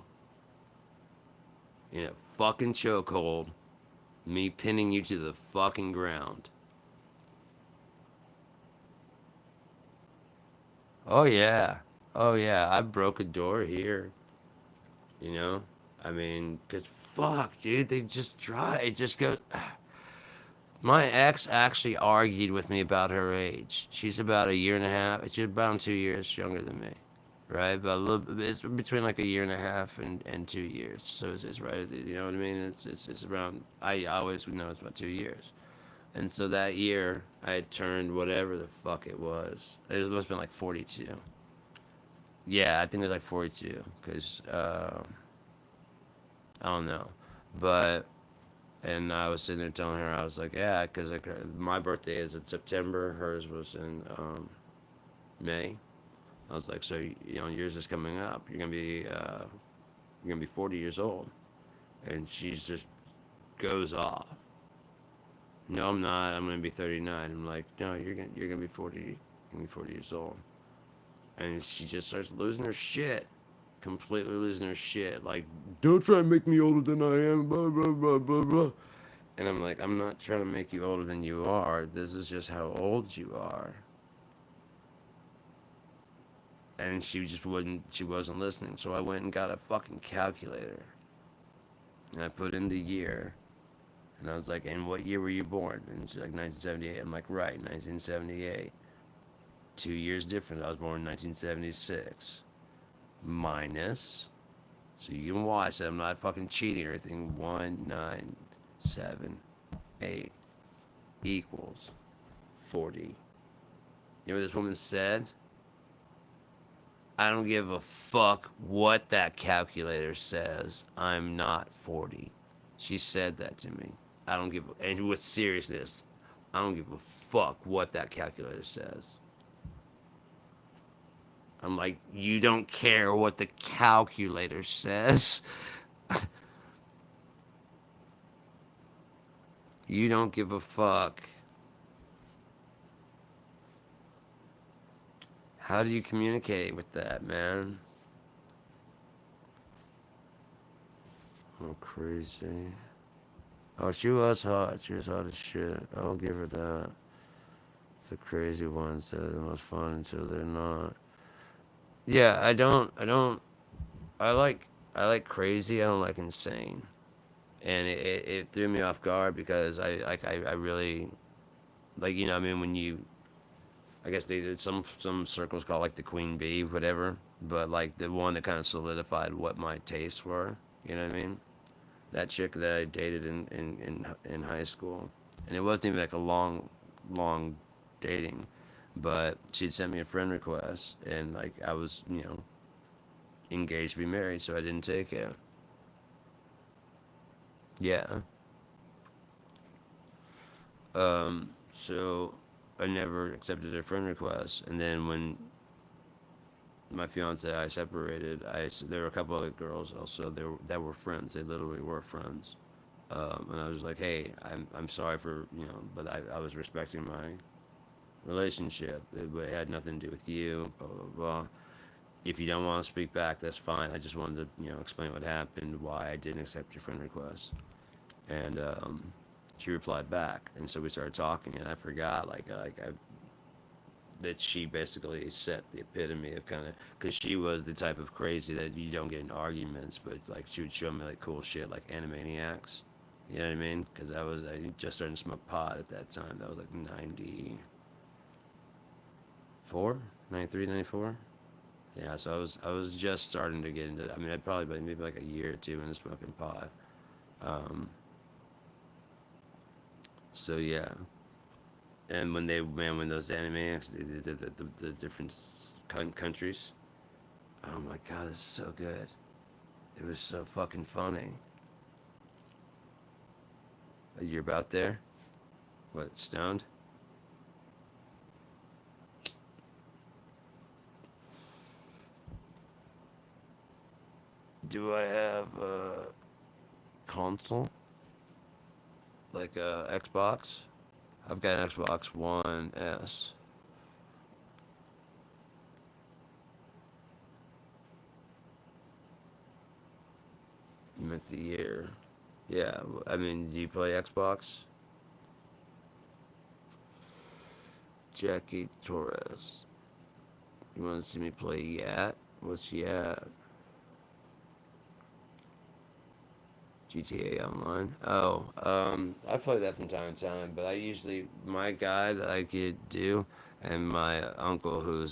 In a fucking chokehold, me pinning you to the fucking ground. Oh yeah. Oh yeah. I broke a door here. You know. I mean, cause fuck, dude, they just try. It just goes. My ex actually argued with me about her age. She's about a year and a half. She's about 2 years younger than me, right? But a little, it's between like a year and a half and 2 years. So it's right. You know what I mean? It's around. I always know it's about 2 years. And so that year, I had turned whatever the fuck it was. It must have been like 42. Yeah, I think it was like 42. Because, I don't know. But, and I was sitting there telling her, I was like, yeah, because like, my birthday is in September. Hers was in May. I was like, so, yours is coming up. You're going to be 40 years old. And she's just goes off. No, I'm not. I'm gonna be 39. I'm like, no, you're gonna be 40. You're gonna be 40 years old. And she just starts losing her shit, completely losing her shit. Like, don't try and make me older than I am. Blah blah blah blah blah. And I'm like, I'm not trying to make you older than you are. This is just how old you are. And she just wouldn't. She wasn't listening. So I went and got a fucking calculator. And I put in the year. And I was like, and what year were you born? And she's like, 1978. I'm like, right, 1978. 2 years different. I was born in 1976. Minus, so you can watch that. I'm not fucking cheating or anything. 1978 equals 40. You know what this woman said? I don't give a fuck what that calculator says. I'm not 40. She said that to me. I don't give, and with seriousness, I don't give a fuck what that calculator says. I'm like, you don't care what the calculator says. You don't give a fuck. How do you communicate with that, man? Oh, crazy. Oh, she was hot. She was hot as shit. I'll give her that. The crazy ones, they're the most fun until they're not. Yeah, I like crazy. I don't like insane. And it threw me off guard because I really, like, I mean, when you, I guess they did some circles call like the queen bee, whatever. But like the one that kind of solidified what my tastes were. You know what I mean? That chick that I dated in high school, and it wasn't even like a long dating, but she'd sent me a friend request, and like I was engaged to be married, so I didn't take it. Yeah. So I never accepted her friend request, and then when my fiance and I separated, there were a couple other girls also there that were friends. They literally were friends. And I was like, hey, I'm sorry for but I was respecting my relationship. It had nothing to do with you. Blah blah blah. If you don't want to speak back, that's fine. I just wanted to explain what happened, why I didn't accept your friend request, and she replied back, and so we started talking, and I forgot I that she basically set the epitome of kind of because she was the type of crazy that you don't get in arguments, but like she would show me like cool shit like Animaniacs. You know what I mean? Because I just started to smoke pot at that time. That was like 94, 93, 94. Yeah, so I was just starting to get into. I mean, I'd probably been maybe like a year or two into smoking pot. Um, so yeah, and when those Animaniacs the different countries. Oh my god, this is so good. It was so fucking funny. You're about there? What, stoned? Do I have a console? Like a Xbox? I've got an Xbox One S. You meant the year. Yeah, I mean, do you play Xbox? Jackie Torres. You want to see me play Yat? What's Yat? GTA Online. Oh, I play that from time to time, but I usually my guy that I could do, and my uncle who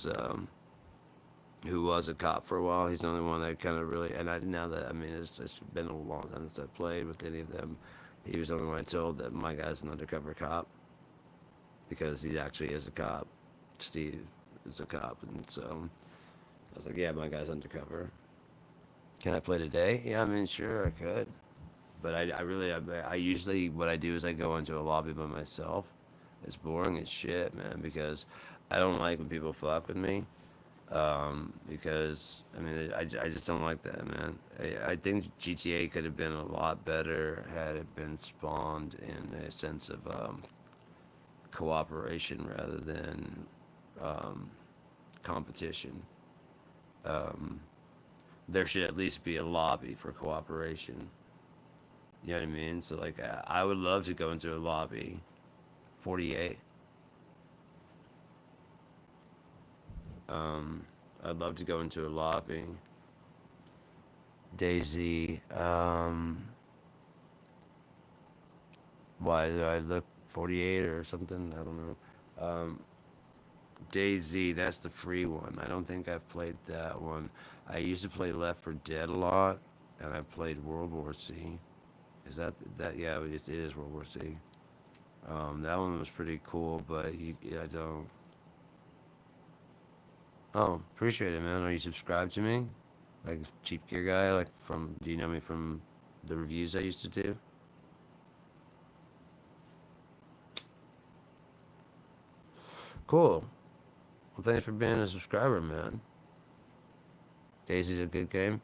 was a cop for a while. He's the only one that kind of really. And I now that I mean it's been a long time since I played with any of them. He was the only one I told that my guy's an undercover cop because he actually is a cop. Steve is a cop, and so I was like, yeah, my guy's undercover. Can I play today? Yeah, I mean, sure, I could. But I usually, what I do is I go into a lobby by myself. It's boring as shit, man, because I don't like when people fuck with me. Because, I mean, I just don't like that, man. I think GTA could have been a lot better had it been spawned in a sense of cooperation rather than um, competition. Um, there should at least be a lobby for cooperation. You know what I mean? So like, I would love to go into a lobby. 48. Um, I'd love to go into a lobby. Daisy. Why do I look 48 or something? I don't know. Daisy. That's the free one. I don't think I've played that one. I used to play Left 4 Dead a lot, and I played World War C. Is that? Yeah, it is World War C. That one was pretty cool, but I don't. Oh, appreciate it, man. Are you subscribed to me? Like Cheap Gear Guy, like from, do you know me from the reviews I used to do? Cool. Well, thanks for being a subscriber, man. Daisy's a good game.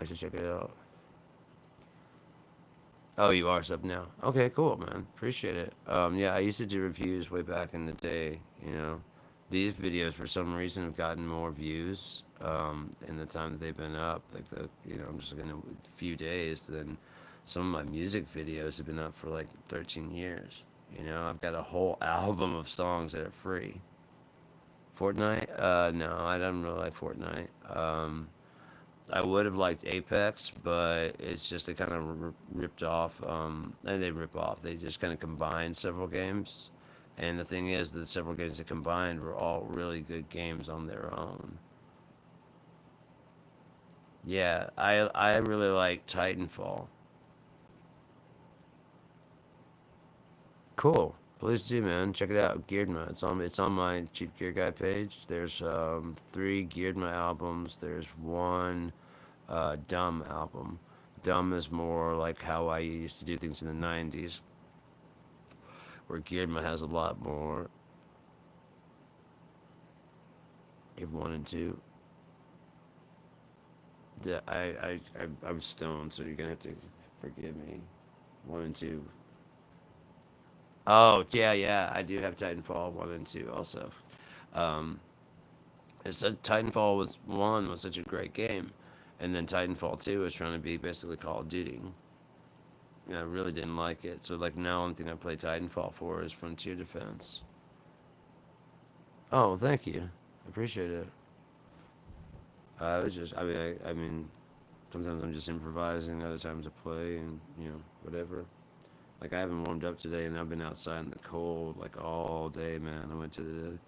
I should check it out. Oh, you are sub now. Okay, cool, man. Appreciate it. Yeah, I used to do reviews way back in the day. These videos for some reason have gotten more views in the time that they've been up. Like I'm just looking at a few days. Then some of my music videos have been up for like 13 years. I've got a whole album of songs that are free. Fortnite? No, I don't really like Fortnite. I would have liked Apex, but it's just they kind of ripped off, and they rip off. They just kind of combined several games, and the thing is, the several games they combined were all really good games on their own. Yeah, I really like Titanfall. Cool. Please do, man. Check it out. Geared My. It's on my Cheap Gear Guy page. There's three Geared My albums. There's one Dumb album. Dumb is more like how I used to do things in the '90s, where Geared has a lot more. If one and two, I'm stoned, so you're gonna have to forgive me. One and two. Oh yeah, yeah. I do have Titanfall 1 and 2 also. Um, it's a Titanfall was one was such a great game, and then Titanfall 2 was trying to be basically Call of Duty. And I really didn't like it. So like now, only thing I play Titanfall for is Frontier Defense. Oh, well, thank you. I appreciate it. It's just, I mean, sometimes I'm just improvising, other times I play, and whatever. Like I haven't warmed up today, and I've been outside in the cold like all day, man. I went to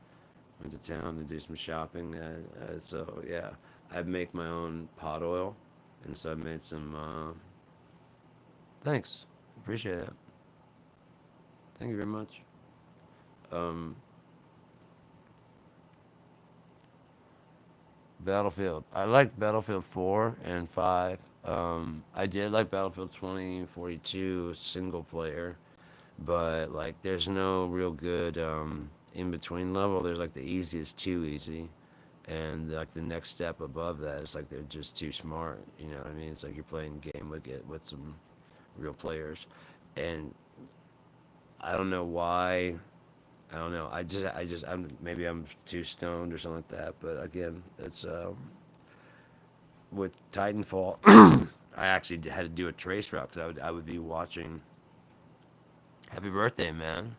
town to do some shopping, so yeah, I make my own pot oil, and so I made some. Thanks, appreciate it. Thank you very much. Um, Battlefield. I liked Battlefield 4 and 5. I did like Battlefield 2042 single player, but like there's no real good in between level. There's like the easiest too easy, and like the next step above that is like they're just too smart. You know what I mean? It's like you're playing a game with some real players, and I don't know why. I don't know. Maybe I'm too stoned or something like that. But again, it's with Titanfall, I actually had to do a trace route because I would be watching. Happy birthday, man!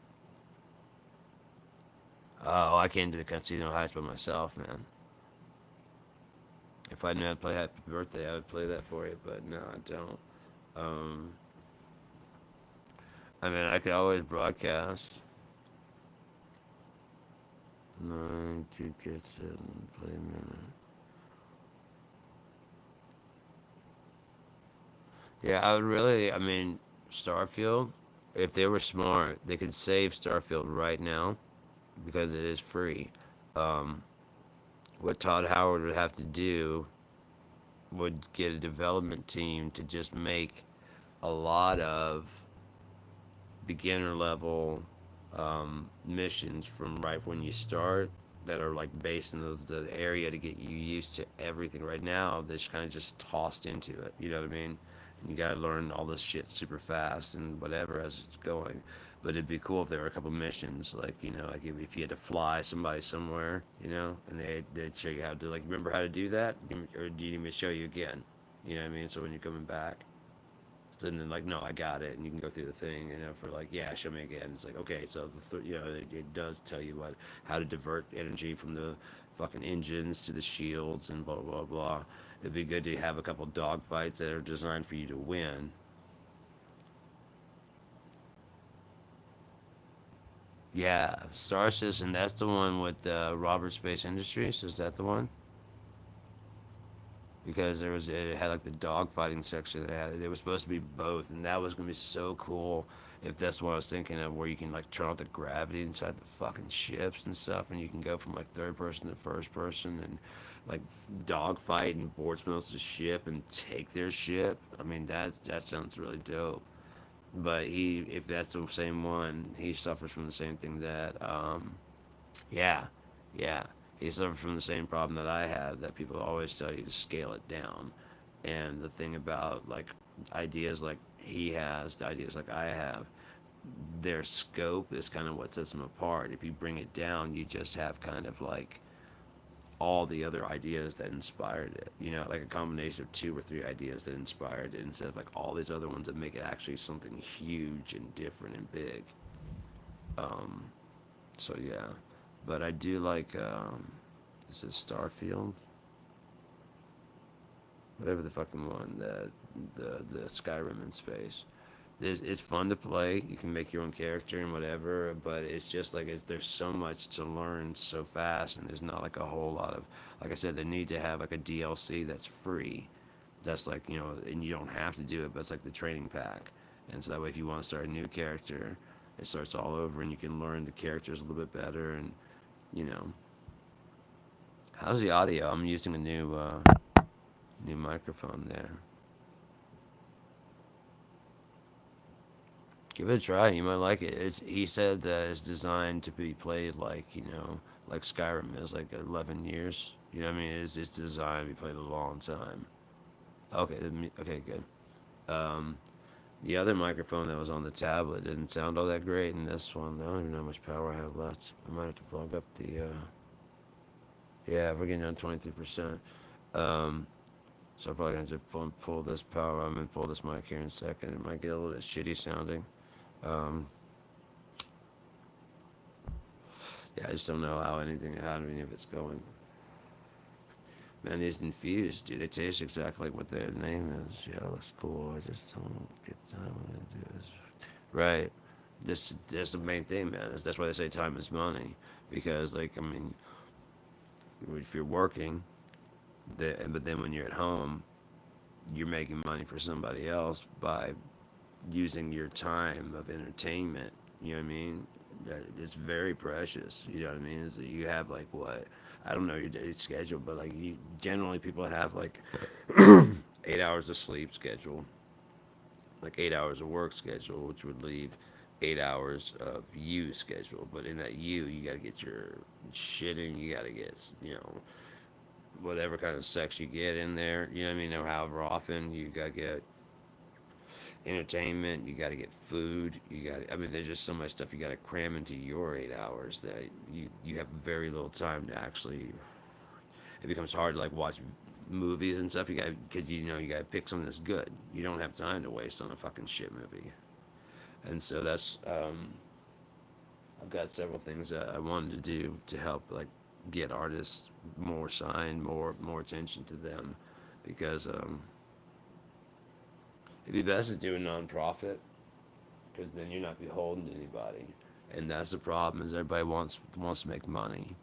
Oh, I can't do the casino heist by myself, man. if I knew how to play Happy Birthday, I would play that for you. But no, I don't. Um, I mean, I could always broadcast. Nine to get seven play a minute. Yeah, I would really. I mean, Starfield. If they were smart, they could save Starfield right now because it is free. Um, what Todd Howard would have to do would get a development team to just make a lot of beginner level missions from right when you start that are like based in the area to get you used to everything. Right now, they're just kind of just tossed into it. You know what I mean? And you gotta learn all this shit super fast and whatever as it's going. But it'd be cool if there were a couple missions, like like if you had to fly somebody somewhere, and they'd show you how to like remember how to do that, or do you need me to show you again? You know what I mean? So when you're coming back, and then like, no, I got it, and you can go through the thing, for like, yeah, show me again. It's like, okay, so it does tell you how to divert energy from the fucking engines to the shields and blah blah blah. It'd be good to have a couple dogfights that are designed for you to win. Yeah, Star Citizen. That's the one with Robert Space Industries. Is that the one? Because it had like the dogfighting section that had it was supposed to be both, and that was gonna be so cool if that's what I was thinking of, where you can like turn off the gravity inside the fucking ships and stuff, and you can go from like third person to first person and like dogfight and board smells the ship and take their ship. I mean that sounds really dope. But if that's the same one, he suffers from the same thing that yeah, yeah. He suffers from the same problem that I have, that people always tell you to scale it down. And the thing about like ideas like he has, the ideas like I have, their scope is kind of what sets them apart. If you bring it down, you just have kind of like all the other ideas that inspired it. Like a combination of two or three ideas that inspired it instead of like all these other ones that make it actually something huge and different and big. Um, so yeah, but I do like is it Starfield? Whatever the fucking one, the Skyrim in space. It's fun to play. You can make your own character and whatever, but it's just like there's so much to learn so fast, and there's not like a whole lot of, like I said, they need to have like a DLC that's free. That's like and you don't have to do it, but it's like the training pack, and so that way if you want to start a new character, it starts all over, and you can learn the characters a little bit better, and you know. How's the audio? I'm using a new microphone there. Give it a try. You might like it. He said that it's designed to be played like Skyrim is, like 11 years. You know what I mean? It's designed to be played a long time. Okay, okay, good. Um, the other microphone that was on the tablet didn't sound all that great, and this one, I don't even know how much power I have left. I might have to plug up the. Yeah, we're getting down 23%. Um, so I'm probably gonna just pull this power. I'm gonna pull this mic here in a second. It might get a little bit shitty sounding. Um, Yeah, I just don't know how any of it's going. Man, these infused, dude, they taste exactly like what their name is. Yeah, looks cool. I just don't get time when I do this. Right. That's the main thing, man. That's why they say time is money. Because, like, I mean, if you're working, but then when you're at home, you're making money for somebody else by using your time of entertainment. You know what I mean? It's very precious. You know what I mean? Is that you have like what? I don't know your day schedule, but like generally people have like 8 hours of sleep schedule, like 8 hours of work schedule, which would leave 8 hours of you schedule. But in that you got to get your shit in. You got to get whatever kind of sex you get in there. You know what I mean? Or however often you got to get entertainment, you got to get food, I mean there's just so much stuff you got to cram into your 8 hours that you have very little time to actually, it becomes hard to like watch movies and stuff. You got, because you got to pick something that's good. You don't have time to waste on a fucking shit movie. And so that's I've got several things that I wanted to do to help like get artists more signed, more attention to them, because it'd be best to do a nonprofit, because then you're not beholden to anybody, and that's the problem. Is everybody wants to make money,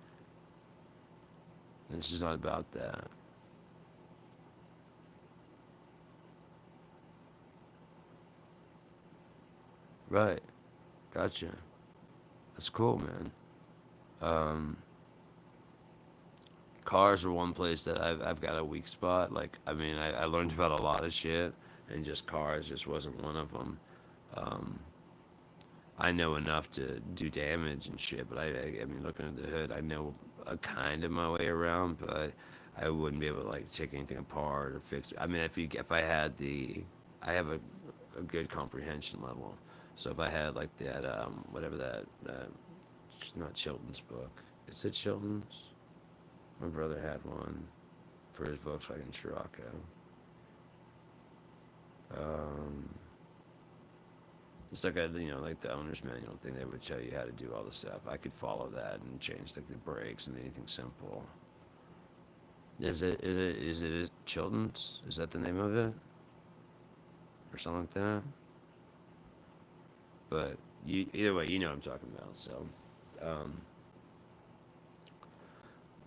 and it's just not about that. Right? Gotcha. That's cool, man. Um, Cars are one place that I've got a weak spot. Like, I mean, I learned about a lot of shit, and just cars just wasn't one of them. Um, I know enough to do damage and shit, but I mean, looking at the hood, I know a kind of my way around, but I wouldn't be able to like take anything apart or fix it. I mean, if I had I have a good comprehension level. So if I had like that, whatever that, not Chilton's book. Is it Chilton's? My brother had one for his Volkswagen Scirocco. Um, it's like like the owner's manual thing. They would tell you how to do all the stuff. I could follow that and change like the brakes and anything simple. Is it Chilton's? Is that the name of it or something like that? But either way, you know what I'm talking about. So, um,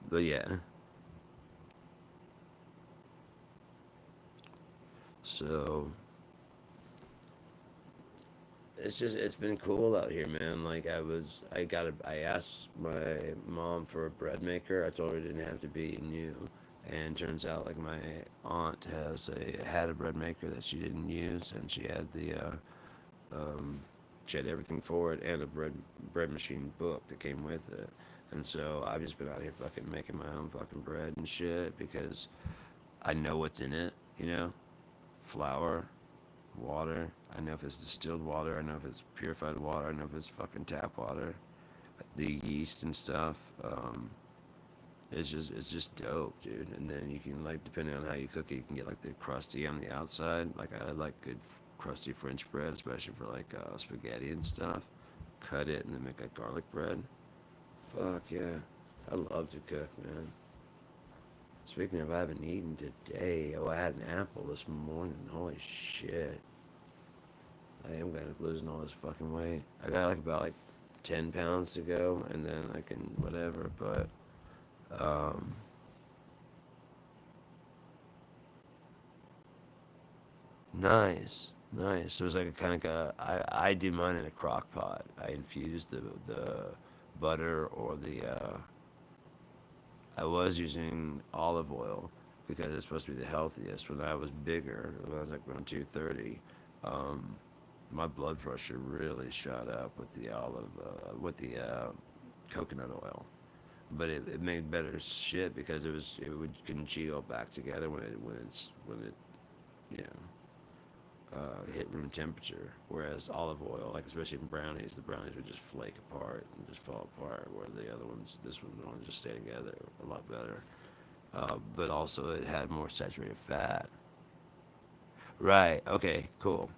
but yeah. So it's been cool out here, man. Like I asked my mom for a bread maker. I told her it didn't have to be new, and turns out like my aunt had a bread maker that she didn't use, and um, she had everything for it and a bread machine book that came with it. And so I've just been out here fucking making my own fucking bread and shit because I know what's in it, flour, water. I know if it's distilled water. I know if it's purified water. I know if it's fucking tap water. The yeast and stuff. It's just dope, dude. And then you can like depending on how you cook it, you can get like the crusty on the outside. Like I like good crusty French bread, especially for like spaghetti and stuff. Cut it and then make like garlic bread. Fuck yeah, I love to cook, man. Speaking of, I haven't eaten today. Oh, I had an apple this morning. Holy shit. I am gonna losing all this fucking weight. I got like about like 10 pounds to go, and then I can whatever. But um, nice, nice. So it was like a kind of I do mine in a crock pot. I infuse the butter or the I was using olive oil because it's supposed to be the healthiest. When I was bigger, when I was like around 230, um, my blood pressure really shot up with the coconut oil. But it made better shit because it would congeal back together when it you hit room temperature. Whereas olive oil, like especially in brownies, the brownies would just flake apart and just fall apart. Where the other ones, this one would just stay together a lot better. But also it had more saturated fat. Right. Okay. Cool.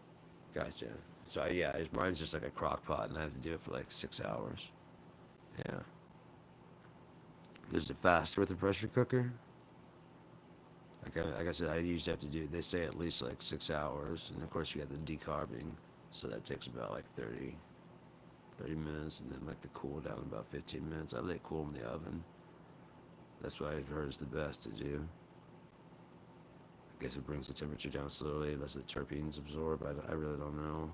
Gotcha. So yeah, mine's just like a crock pot, and I have to do it for like 6 hours. Yeah. Is it faster with a pressure cooker? Like I said, I usually have to do. They say at least like 6 hours, and of course you got the decarbing, so that takes about like 30 minutes, and then like the cool down about 15 minutes. I let it cool in the oven. That's what I've heard is the best to do. I guess it brings the temperature down slowly, lets the terpenes absorb. I really don't know.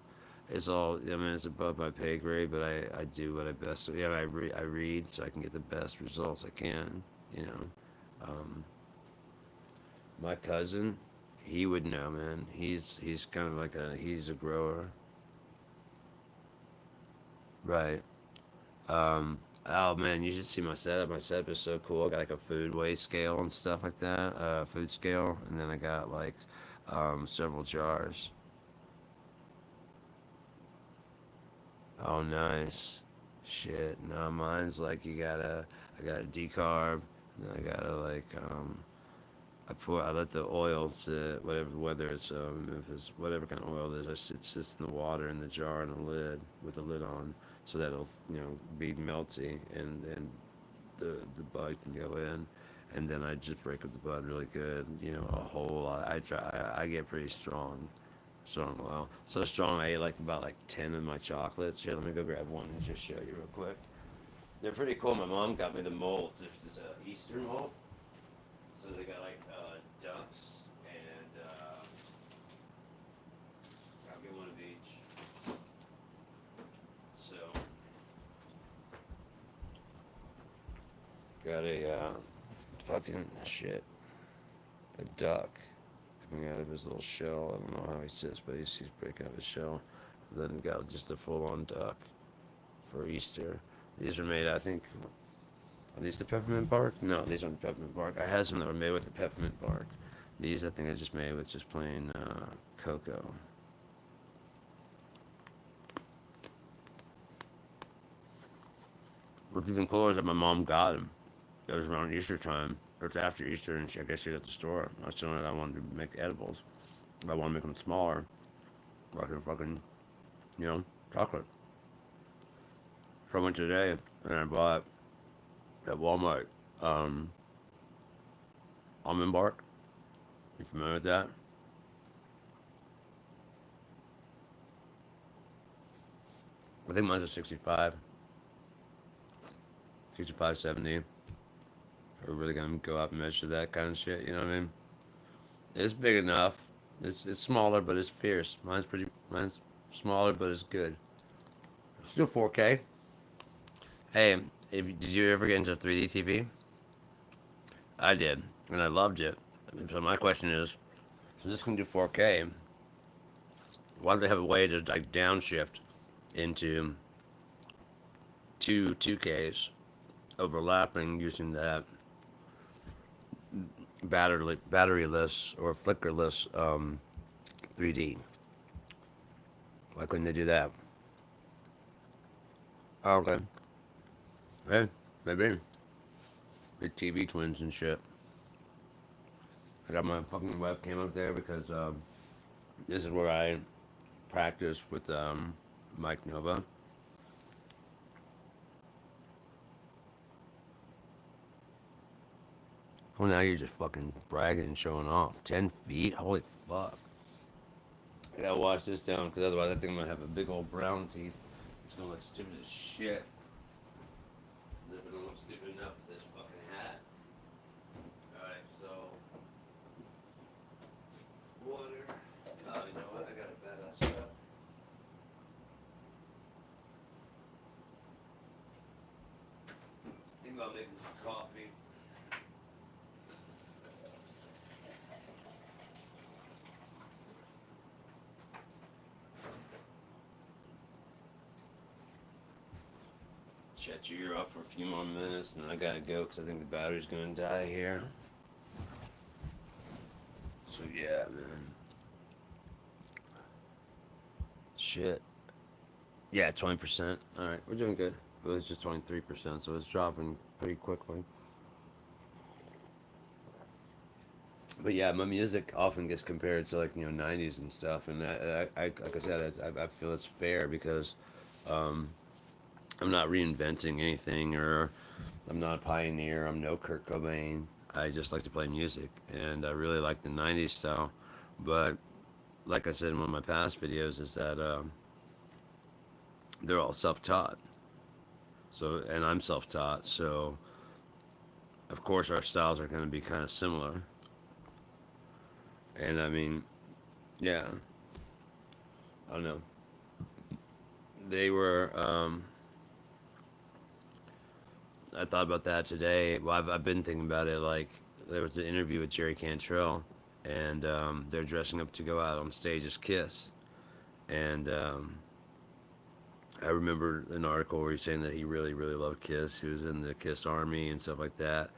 It's all, I mean, it's above my pay grade, but I do what I best. Yeah, I read so I can get the best results I can. You know, my cousin, he would know, man. He's kind of like he's a grower, right? Oh man, you should see my setup. My setup is so cool. I got like a food waste scale and stuff like that, food scale, and then I got like several jars. Oh, nice. Shit. No, mine's like I got a decarb, and I gotta like, I let the oil sit, whether it's, if it's whatever kind of oil it is, it sits in the water in the jar and a lid, with the lid on, so that it'll, be melty, and the bud can go in, and then I just break up the bud really good. You know, a whole lot. I get pretty strong. Strong, well, so strong I ate like about like 10 of my chocolates. Here, let me go grab one and just show you real quick. They're pretty cool. My mom got me the molds. It's a Easter mold, so they got like ducks and I'll get one of each. So got a fucking shit, a duck coming out of his little shell. I don't know how he sits, but he's breaking out his shell. Then got just a full-on duck for Easter. These are made, I think. Are these the peppermint bark? No, these aren't peppermint bark. I had some that were made with the peppermint bark. These, I think, I just made with just plain cocoa. What's even cooler is that my mom got them. It was around Easter time, or it's after Easter, and I guess she was at the store. I was telling her I wanted to make edibles. If I want to make them smaller, like fucking, you know, chocolate. So I went today and I bought at Walmart almond bark. You familiar with that? I think mine's a 65, 65, 70. We're really gonna go up and measure that kind of shit. You know what I mean? It's big enough. It's smaller, but it's fierce. Mine's smaller, but it's good. Still 4K. Hey, did you ever get into 3D TV? I did, and I loved it. So my question is, so this can do 4K. Why do they have a way to like downshift into two 2Ks overlapping using that batteryless or flickerless 3D? Why couldn't they do that? Oh, okay. Hey, maybe. Big TV twins and shit. I got my fucking webcam up there because this is where I practice with Mike Nova. Well, now you're just fucking bragging and showing off. 10 feet? Holy fuck. I gotta wash this down because otherwise I think I'm gonna have a big old brown teeth. It's gonna look stupid as shit. As if it don't look stupid enough with this fucking hat. Alright, so. Water. Oh, you know what? I got a badass cup. Think about making some coffee. Shut your ear off for a few more minutes, and then I gotta go because I think the battery's gonna die here. So yeah, man. Shit. Yeah, 20%. All right, we're doing good. But it's just 23%, so it's dropping pretty quickly. But yeah, my music often gets compared to like 90s and stuff, and like I said, I feel it's fair because um, I'm not reinventing anything, or I'm not a pioneer. I'm no Kurt Cobain. I just like to play music, and I really like the '90s style. But like I said in one of my past videos, is that they're all self-taught. So, and I'm self-taught, so of course our styles are going to be kind of similar. And I mean, yeah, I don't know. They were. I thought about that today. Well, I've been thinking about it. Like there was an interview with Jerry Cantrell, and they're dressing up to go out on stage as Kiss. And I remember an article where he's saying that he really, really loved Kiss. He was in the Kiss Army and stuff like that.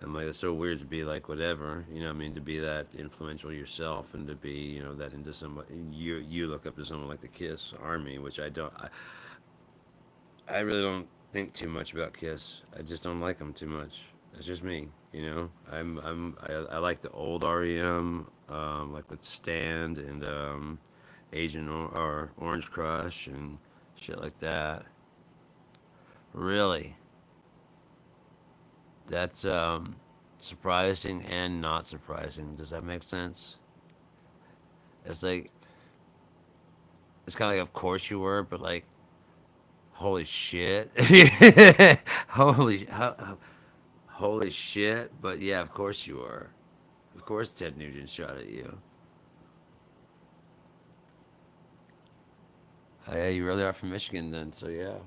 And like, it's so weird to be like whatever, what I mean, to be that influential yourself and to be, that into somebody. You look up to someone like the Kiss Army, which I don't. I really don't think too much about Kiss. I just don't like them too much. That's just me, I like the old REM, like with Stand and or Orange Crush and shit like that. Really? That's surprising and not surprising. Does that make sense? It's like it's kind of like, of course you were, but like, holy shit, holy holy shit. But yeah, of course you were. Of course Ted Nugent shot at you. Oh, yeah, you really are from Michigan then. So yeah,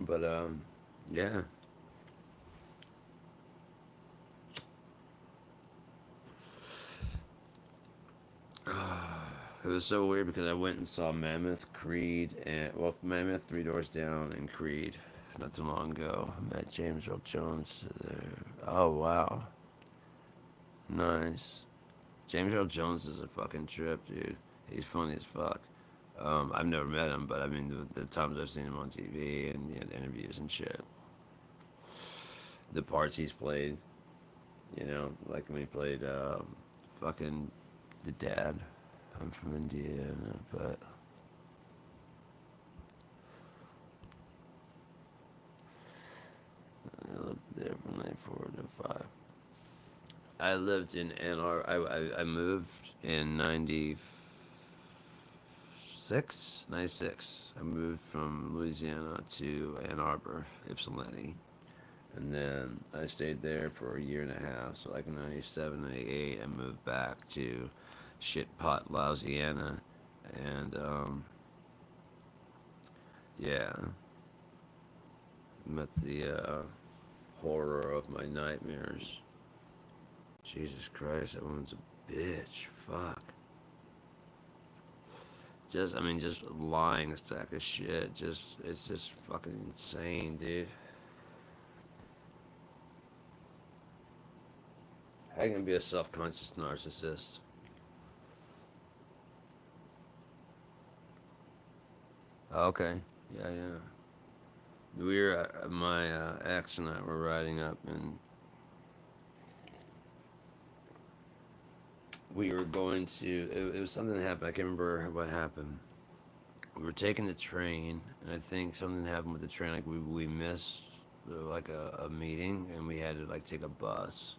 but yeah. It was so weird because I went and saw Mammoth, Creed, and well, Mammoth, Three Doors Down, and Creed not too long ago. I met James Earl Jones there. Oh wow, nice. James Earl Jones is a fucking trip, dude. He's funny as fuck. I've never met him, but I mean the times I've seen him on TV and the interviews and shit, the parts he's played, like when he played fucking the dad. I'm from Indiana, but I lived there from 94 to 5. I lived in Ann Arbor. I moved in 96. 96. I moved from Louisiana to Ann Arbor, Ypsilanti. And then I stayed there for a year and a half. So, like in 97, 98, I moved back to Shitpot, Louisiana. And, yeah, met the horror of my nightmares. Jesus Christ, that woman's a bitch. Fuck. Just, I mean, just lying a stack of shit. It's just fucking insane, dude. How you gonna be a self-conscious narcissist? Okay. Yeah, yeah. We were, my ex and I were riding up, and we were going to. It was something that happened. I can't remember what happened. We were taking the train, and I think something happened with the train. Like we missed like a meeting, and we had to like take a bus,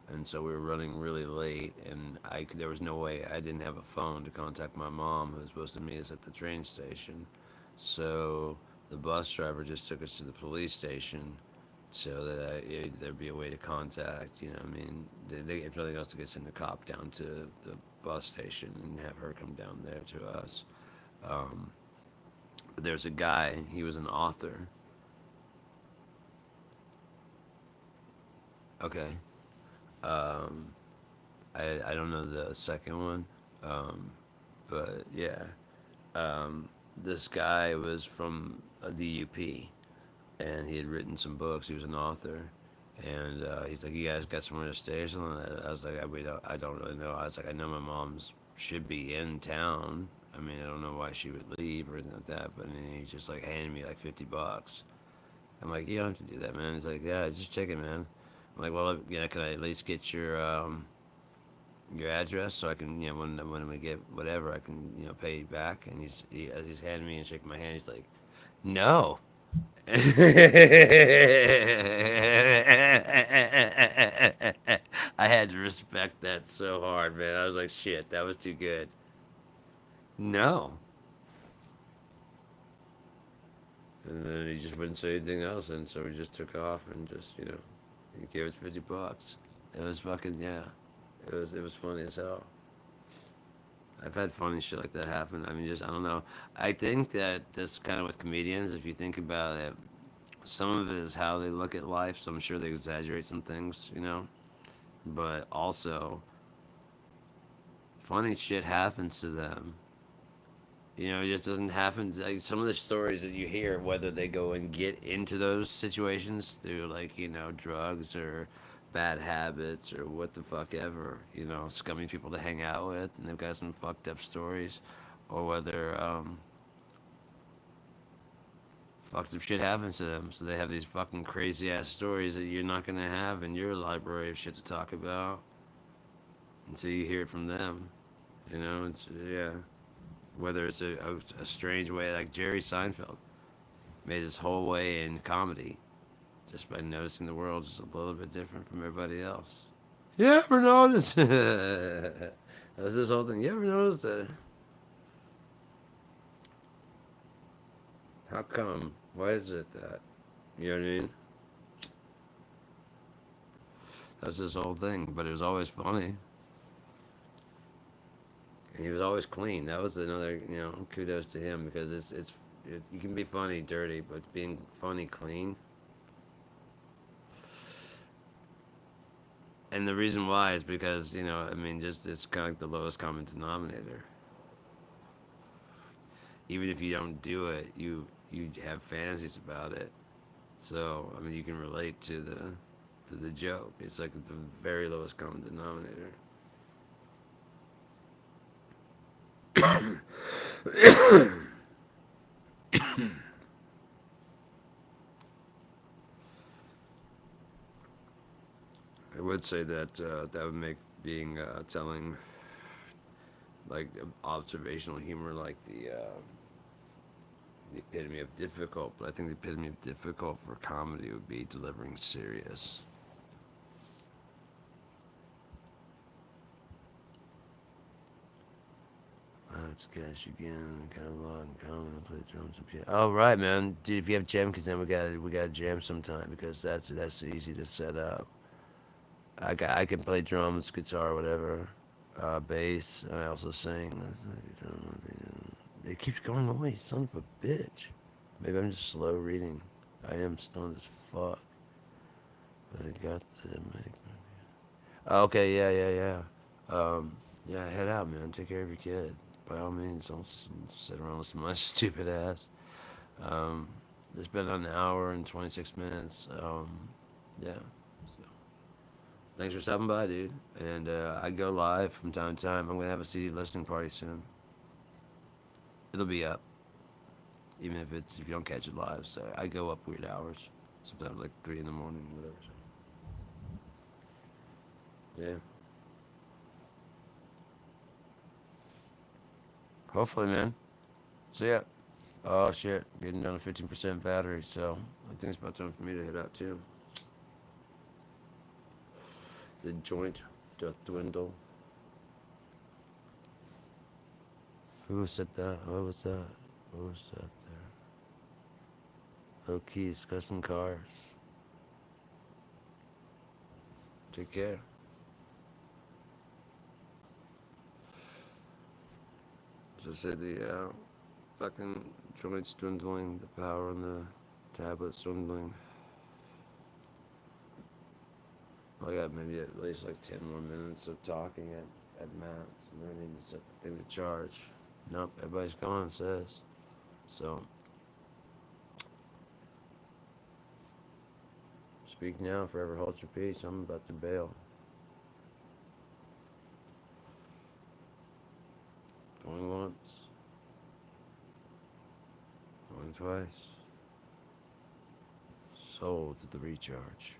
and so we were running really late. And there was no way I didn't have a phone to contact my mom, who was supposed to meet us at the train station. So the bus driver just took us to the police station, so that there'd be a way to contact. You know, what I mean, if nothing else, to get send the cop down to the bus station and have her come down there to us. Um, there's a guy. He was an author. Okay. Um, I don't know the second one, um, but yeah. This guy was from the UP, and he had written some books. He was an author, and he's like, "You guys got somewhere to stay or something?" I was like, I don't really know." I was like, "I know my mom's should be in town. I mean, I don't know why she would leave or anything like that." But then he just like handed me like $50. I'm like, "You don't have to do that, man." He's like, "Yeah, just take it, man." I'm like, "Well, can I at least get your address so I can, when we get whatever, I can, pay you back?" And as he's handing me and shaking my hand, he's like, "No." I had to respect that so hard, man. I was like, "Shit, that was too good." No. And then he just wouldn't say anything else, and so we just took off and just, he gave us $50. It was fucking, yeah. It was funny as hell. I've had funny shit like that happen. I mean, just I don't know. I think that this kind of with comedians, if you think about it, some of it is how they look at life. So I'm sure they exaggerate some things. But also, funny shit happens to them. It just doesn't happen. Like some of the stories that you hear, whether they go and get into those situations through like drugs or bad habits or what the fuck ever, scummy people to hang out with, and they've got some fucked up stories, or whether fucked up shit happens to them, so they have these fucking crazy ass stories that you're not gonna have in your library of shit to talk about until you hear it from them. It's yeah. Whether it's a strange way like Jerry Seinfeld. made his whole way in comedy just by noticing the world just a little bit different from everybody else. You ever notice? That's this whole thing. You ever notice that? How come? Why is it that? You know what I mean? That's this whole thing. But it was always funny. And he was always clean. That was another, kudos to him because you can be funny dirty, but being funny clean. And the reason why is because I mean, just it's kind of like the lowest common denominator. Even if you don't do it, you have fantasies about it. So I mean, you can relate to the joke. It's like the very lowest common denominator. I would say that that would make being telling like observational humor like the epitome of difficult. But I think the epitome of difficult for comedy would be delivering serious. Let's guess again. Got a lot in common. I play drums and piano. Oh right, man. Dude, if you have jam, because then we got jam sometime because that's easy to set up. I can play drums, guitar, whatever, bass. And I also sing. It keeps going away, son of a bitch. Maybe I'm just slow reading. I am stoned as fuck. But I got to make. Okay, yeah. Yeah, head out, man. Take care of your kid. By all means, don't sit around listening to my stupid ass. Um, it's been an hour and 26 minutes. Yeah. So, thanks for stopping by, dude. And I go live from time to time. I'm going to have a CD listening party soon. It'll be up, even if you don't catch it live. So I go up weird hours. Sometimes like 3 in the morning, whatever. So, yeah. Hopefully, man. See ya. Oh shit, getting down to 15% battery, so I think it's about time for me to head out too. The joint doth dwindle. Who said that? What was that? What was that there? Oh, keys, custom cars. Take care. So say the fucking joint's dwindling, the power on the tablet's dwindling. I got maybe at least like 10 more minutes of talking at max, and then I need to set the thing to charge. Nope, everybody's gone, it says. So, speak now, forever hold your peace. I'm about to bail. Going once, going twice. Sold to the recharge.